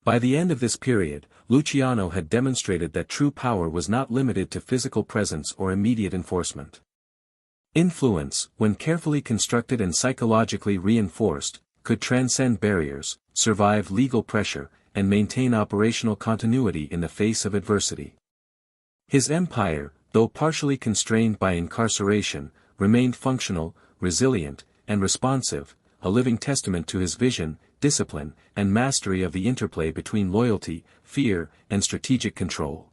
By the end of this period, Luciano had demonstrated that true power was not limited to physical presence or immediate enforcement. Influence, when carefully constructed and psychologically reinforced, could transcend barriers, survive legal pressure, and maintain operational continuity in the face of adversity. His empire, though partially constrained by incarceration, remained functional, resilient, and responsive, a living testament to his vision, discipline, and mastery of the interplay between loyalty, fear, and strategic control.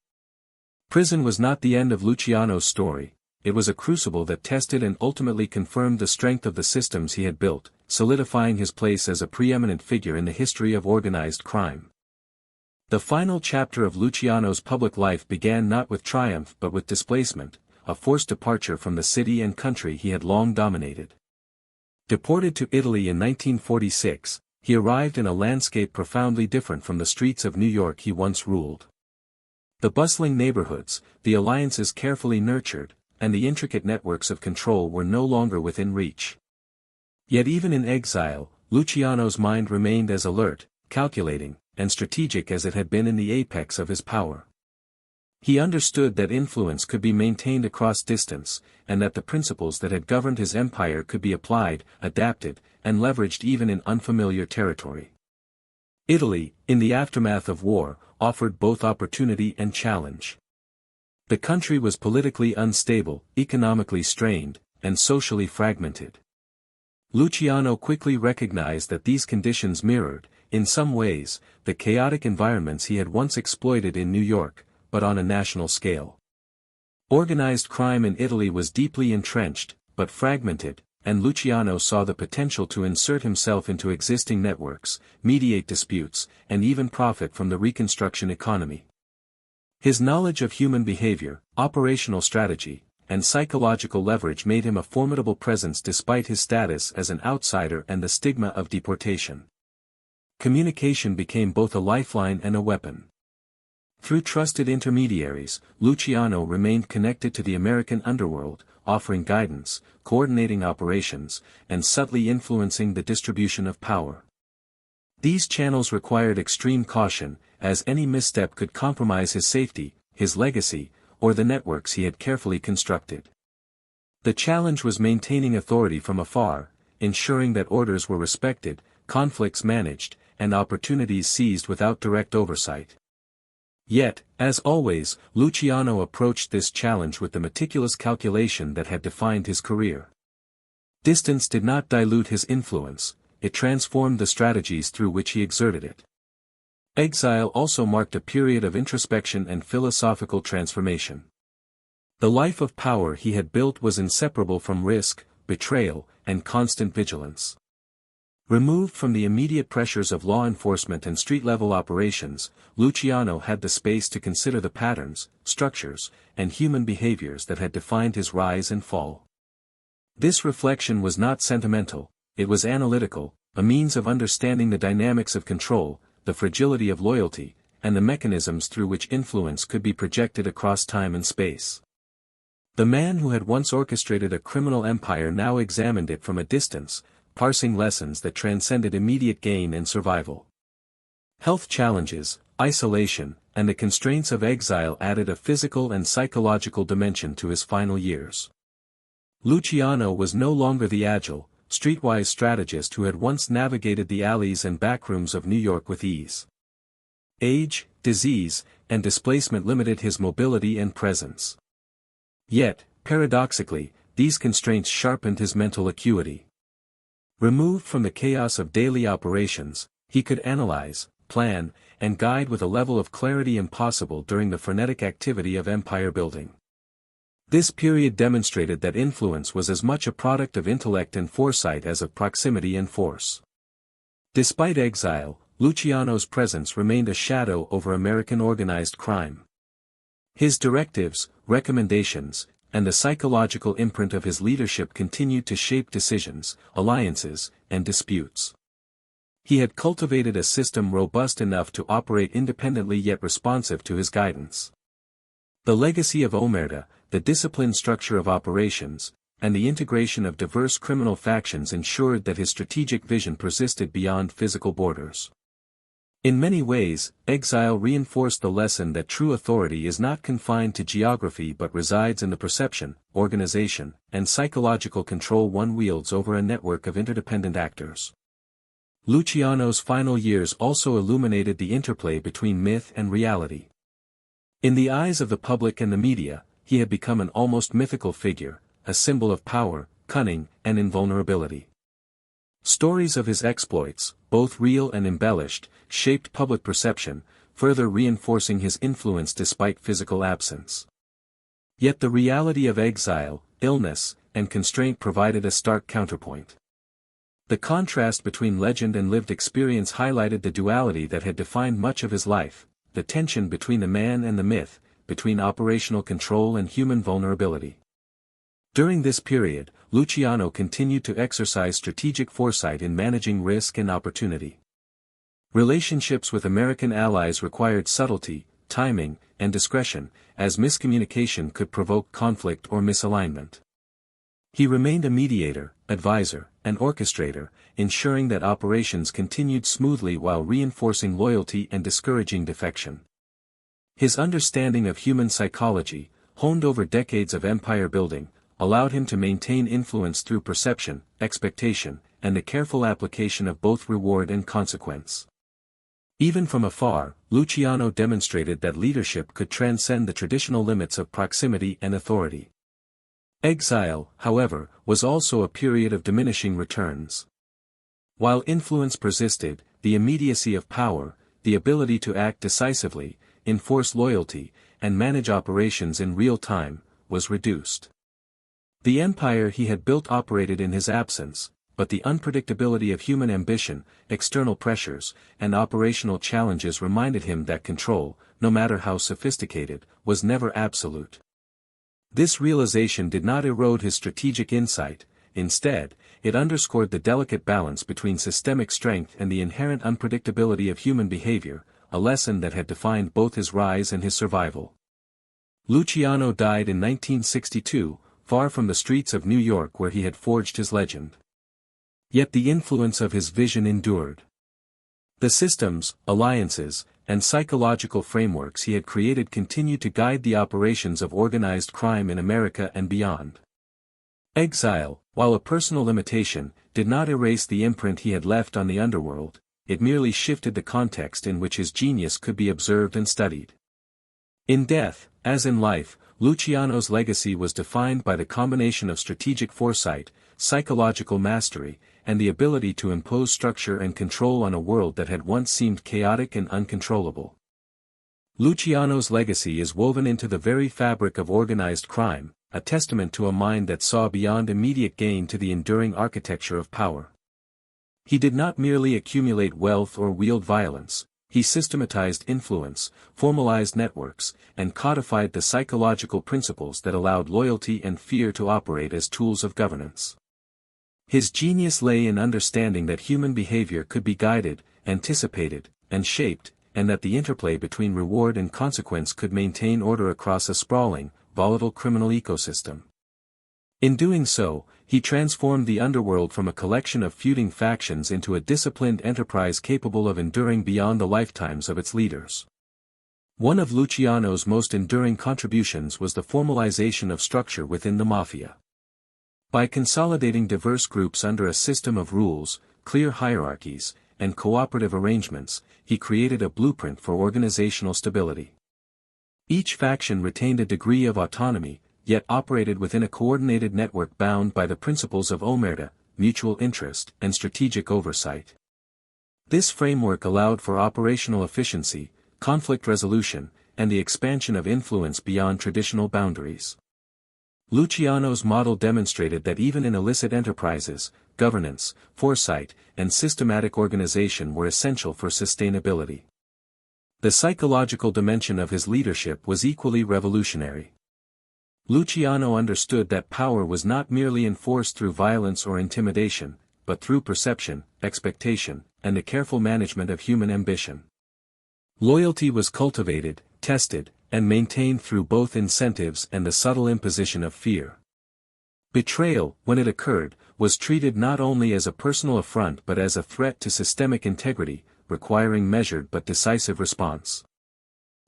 Prison was not the end of Luciano's story. It was a crucible that tested and ultimately confirmed the strength of the systems he had built, solidifying his place as a preeminent figure in the history of organized crime. The final chapter of Luciano's public life began not with triumph but with displacement, a forced departure from the city and country he had long dominated. Deported to Italy in 1946, he arrived in a landscape profoundly different from the streets of New York he once ruled. The bustling neighborhoods, the alliances carefully nurtured, and the intricate networks of control were no longer within reach. Yet even in exile, Luciano's mind remained as alert, calculating, and strategic as it had been in the apex of his power. He understood that influence could be maintained across distance, and that the principles that had governed his empire could be applied, adapted, and leveraged even in unfamiliar territory. Italy, in the aftermath of war, offered both opportunity and challenge. The country was politically unstable, economically strained, and socially fragmented. Luciano quickly recognized that these conditions mirrored, in some ways, the chaotic environments he had once exploited in New York, but on a national scale. Organized crime in Italy was deeply entrenched, but fragmented, and Luciano saw the potential to insert himself into existing networks, mediate disputes, and even profit from the reconstruction economy. His knowledge of human behavior, operational strategy, and psychological leverage made him a formidable presence despite his status as an outsider and the stigma of deportation. Communication became both a lifeline and a weapon. Through trusted intermediaries, Luciano remained connected to the American underworld, offering guidance, coordinating operations, and subtly influencing the distribution of power. These channels required extreme caution, as any misstep could compromise his safety, his legacy, or the networks he had carefully constructed. The challenge was maintaining authority from afar, ensuring that orders were respected, conflicts managed, and opportunities seized without direct oversight. Yet, as always, Luciano approached this challenge with the meticulous calculation that had defined his career. Distance did not dilute his influence, it transformed the strategies through which he exerted it. Exile also marked a period of introspection and philosophical transformation. The life of power he had built was inseparable from risk, betrayal, and constant vigilance. Removed from the immediate pressures of law enforcement and street-level operations, Luciano had the space to consider the patterns, structures, and human behaviors that had defined his rise and fall. This reflection was not sentimental, it was analytical, a means of understanding the dynamics of control, the fragility of loyalty, and the mechanisms through which influence could be projected across time and space. The man who had once orchestrated a criminal empire now examined it from a distance, parsing lessons that transcended immediate gain and survival. Health challenges, isolation, and the constraints of exile added a physical and psychological dimension to his final years. Luciano was no longer the agile, streetwise strategist who had once navigated the alleys and backrooms of New York with ease. Age, disease, and displacement limited his mobility and presence. Yet, paradoxically, these constraints sharpened his mental acuity. Removed from the chaos of daily operations, he could analyze, plan, and guide with a level of clarity impossible during the frenetic activity of empire building. This period demonstrated that influence was as much a product of intellect and foresight as of proximity and force. Despite exile, Luciano's presence remained a shadow over American organized crime. His directives, recommendations, and the psychological imprint of his leadership continued to shape decisions, alliances, and disputes. He had cultivated a system robust enough to operate independently yet responsive to his guidance. The legacy of Omerta, the disciplined structure of operations, and the integration of diverse criminal factions ensured that his strategic vision persisted beyond physical borders. In many ways, exile reinforced the lesson that true authority is not confined to geography but resides in the perception, organization, and psychological control one wields over a network of interdependent actors. Luciano's final years also illuminated the interplay between myth and reality. In the eyes of the public and the media, he had become an almost mythical figure, a symbol of power, cunning, and invulnerability. Stories of his exploits, both real and embellished, shaped public perception, further reinforcing his influence despite physical absence. Yet the reality of exile, illness, and constraint provided a stark counterpoint. The contrast between legend and lived experience highlighted the duality that had defined much of his life, the tension between the man and the myth, between operational control and human vulnerability. During this period, Luciano continued to exercise strategic foresight in managing risk and opportunity. Relationships with American allies required subtlety, timing, and discretion, as miscommunication could provoke conflict or misalignment. He remained a mediator, advisor, and orchestrator, ensuring that operations continued smoothly while reinforcing loyalty and discouraging defection. His understanding of human psychology, honed over decades of empire building, allowed him to maintain influence through perception, expectation, and the careful application of both reward and consequence. Even from afar, Luciano demonstrated that leadership could transcend the traditional limits of proximity and authority. Exile, however, was also a period of diminishing returns. While influence persisted, the immediacy of power, the ability to act decisively, enforce loyalty, and manage operations in real time, was reduced. The empire he had built operated in his absence, but the unpredictability of human ambition, external pressures, and operational challenges reminded him that control, no matter how sophisticated, was never absolute. This realization did not erode his strategic insight. Instead, it underscored the delicate balance between systemic strength and the inherent unpredictability of human behavior, a lesson that had defined both his rise and his survival. Luciano died in 1962, far from the streets of New York where he had forged his legend. Yet the influence of his vision endured. The systems, alliances, and psychological frameworks he had created continued to guide the operations of organized crime in America and beyond. Exile, while a personal limitation, did not erase the imprint he had left on the underworld, it merely shifted the context in which his genius could be observed and studied. In death, as in life, Luciano's legacy was defined by the combination of strategic foresight, psychological mastery, and the ability to impose structure and control on a world that had once seemed chaotic and uncontrollable. Luciano's legacy is woven into the very fabric of organized crime, a testament to a mind that saw beyond immediate gain to the enduring architecture of power. He did not merely accumulate wealth or wield violence. He systematized influence, formalized networks, and codified the psychological principles that allowed loyalty and fear to operate as tools of governance. His genius lay in understanding that human behavior could be guided, anticipated, and shaped, and that the interplay between reward and consequence could maintain order across a sprawling, volatile criminal ecosystem. In doing so, he transformed the underworld from a collection of feuding factions into a disciplined enterprise capable of enduring beyond the lifetimes of its leaders. One of Luciano's most enduring contributions was the formalization of structure within the Mafia. By consolidating diverse groups under a system of rules, clear hierarchies, and cooperative arrangements, he created a blueprint for organizational stability. Each faction retained a degree of autonomy, yet operated within a coordinated network bound by the principles of omerta, mutual interest, and strategic oversight. This framework allowed for operational efficiency, conflict resolution, and the expansion of influence beyond traditional boundaries. Luciano's model demonstrated that even in illicit enterprises, governance, foresight, and systematic organization were essential for sustainability. The psychological dimension of his leadership was equally revolutionary. Luciano understood that power was not merely enforced through violence or intimidation, but through perception, expectation, and the careful management of human ambition. Loyalty was cultivated, tested, and maintained through both incentives and the subtle imposition of fear. Betrayal, when it occurred, was treated not only as a personal affront but as a threat to systemic integrity, requiring measured but decisive response.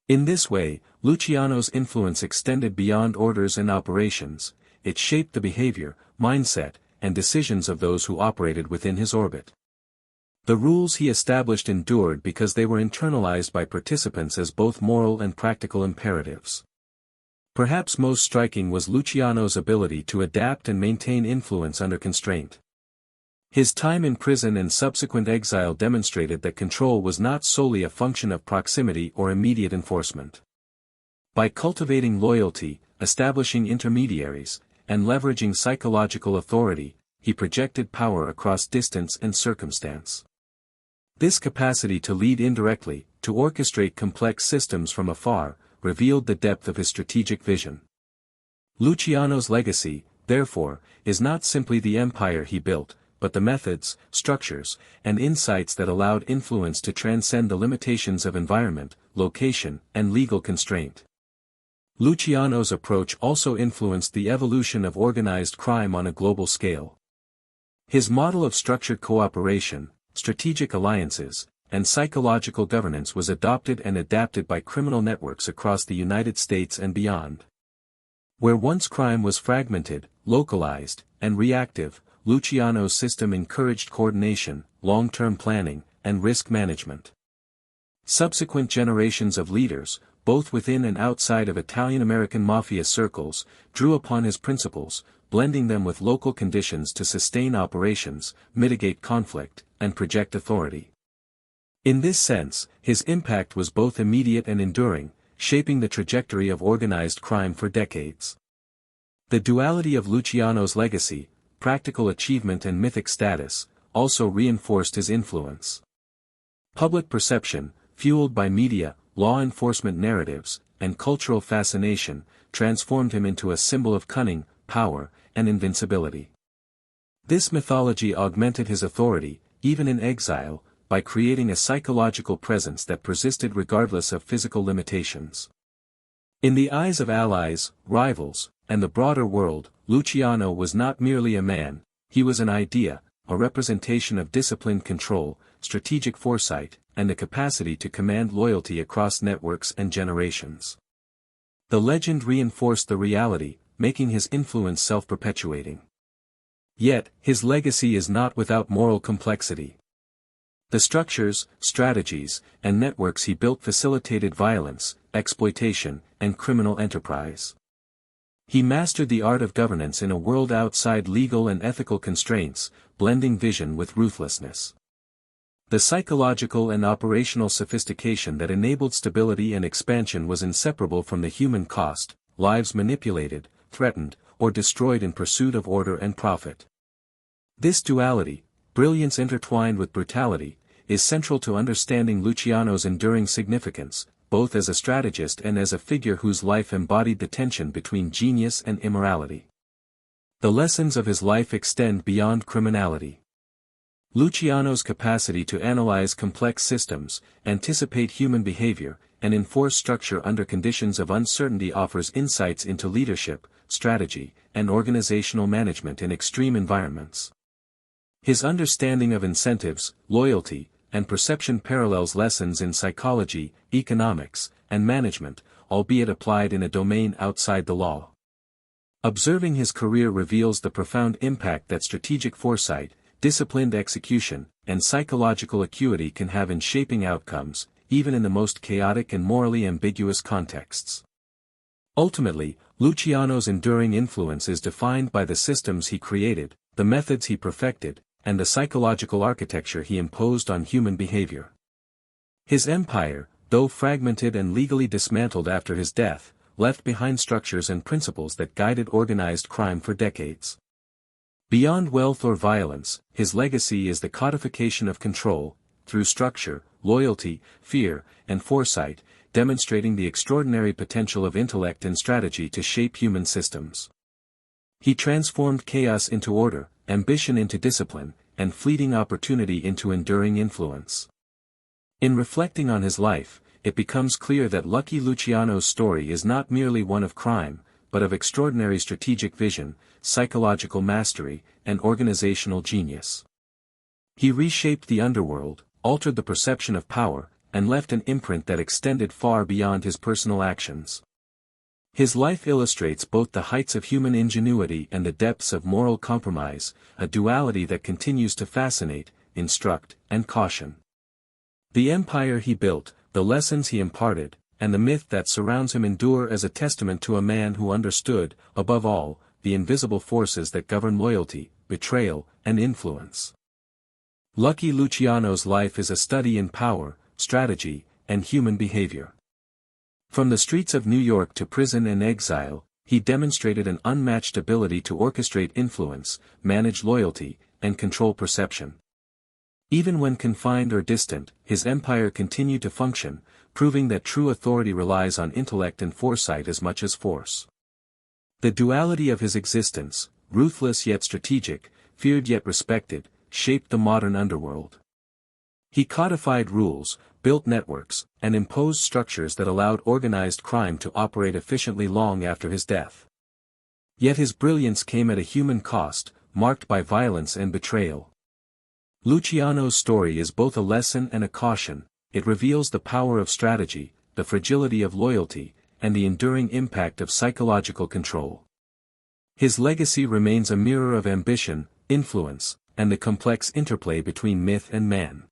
In this way, Luciano's influence extended beyond orders and operations. It shaped the behavior, mindset, and decisions of those who operated within his orbit. The rules he established endured because they were internalized by participants as both moral and practical imperatives. Perhaps most striking was Luciano's ability to adapt and maintain influence under constraint. His time in prison and subsequent exile demonstrated that control was not solely a function of proximity or immediate enforcement. By cultivating loyalty, establishing intermediaries, and leveraging psychological authority, he projected power across distance and circumstance. This capacity to lead indirectly, to orchestrate complex systems from afar, revealed the depth of his strategic vision. Luciano's legacy, therefore, is not simply the empire he built, but the methods, structures, and insights that allowed influence to transcend the limitations of environment, location, and legal constraint. Luciano's approach also influenced the evolution of organized crime on a global scale. His model of structured cooperation, strategic alliances, and psychological governance was adopted and adapted by criminal networks across the United States and beyond. Where once crime was fragmented, localized, and reactive, Luciano's system encouraged coordination, long-term planning, and risk management. Subsequent generations of leaders, both within and outside of Italian-American Mafia circles, drew upon his principles, blending them with local conditions to sustain operations, mitigate conflict, and project authority. In this sense, his impact was both immediate and enduring, shaping the trajectory of organized crime for decades. The duality of Luciano's legacy, practical achievement and mythic status, also reinforced his influence. Public perception, fueled by media, law enforcement narratives, and cultural fascination, transformed him into a symbol of cunning, power, and invincibility. This mythology augmented his authority, even in exile, by creating a psychological presence that persisted regardless of physical limitations. In the eyes of allies, rivals, and the broader world, Luciano was not merely a man, he was an idea, a representation of disciplined control, strategic foresight, and the capacity to command loyalty across networks and generations. The legend reinforced the reality, making his influence self-perpetuating. Yet, his legacy is not without moral complexity. The structures, strategies, and networks he built facilitated violence, exploitation, and criminal enterprise. He mastered the art of governance in a world outside legal and ethical constraints, blending vision with ruthlessness. The psychological and operational sophistication that enabled stability and expansion was inseparable from the human cost, lives manipulated, threatened, or destroyed in pursuit of order and profit. This duality, brilliance intertwined with brutality, is central to understanding Luciano's enduring significance, both as a strategist and as a figure whose life embodied the tension between genius and immorality. The lessons of his life extend beyond criminality. Luciano's capacity to analyze complex systems, anticipate human behavior, and enforce structure under conditions of uncertainty offers insights into leadership, strategy, and organizational management in extreme environments. His understanding of incentives, loyalty, and perception parallels lessons in psychology, economics, and management, albeit applied in a domain outside the law. Observing his career reveals the profound impact that strategic foresight, disciplined execution, and psychological acuity can have in shaping outcomes, even in the most chaotic and morally ambiguous contexts. Ultimately, Luciano's enduring influence is defined by the systems he created, the methods he perfected, and the psychological architecture he imposed on human behavior. His empire, though fragmented and legally dismantled after his death, left behind structures and principles that guided organized crime for decades. Beyond wealth or violence, his legacy is the codification of control, through structure, loyalty, fear, and foresight, demonstrating the extraordinary potential of intellect and strategy to shape human systems. He transformed chaos into order, ambition into discipline, and fleeting opportunity into enduring influence. In reflecting on his life, it becomes clear that Lucky Luciano's story is not merely one of crime, but of extraordinary strategic vision, psychological mastery, and organizational genius. He reshaped the underworld, altered the perception of power, and left an imprint that extended far beyond his personal actions. His life illustrates both the heights of human ingenuity and the depths of moral compromise, a duality that continues to fascinate, instruct, and caution. The empire he built, the lessons he imparted, and the myth that surrounds him endure as a testament to a man who understood, above all, the invisible forces that govern loyalty, betrayal, and influence. Lucky Luciano's life is a study in power, strategy, and human behavior. From the streets of New York to prison and exile, he demonstrated an unmatched ability to orchestrate influence, manage loyalty, and control perception. Even when confined or distant, his empire continued to function, proving that true authority relies on intellect and foresight as much as force. The duality of his existence, ruthless yet strategic, feared yet respected, shaped the modern underworld. He codified rules, built networks, and imposed structures that allowed organized crime to operate efficiently long after his death. Yet his brilliance came at a human cost, marked by violence and betrayal. Luciano's story is both a lesson and a caution. It reveals the power of strategy, the fragility of loyalty, and the enduring impact of psychological control. His legacy remains a mirror of ambition, influence, and the complex interplay between myth and man.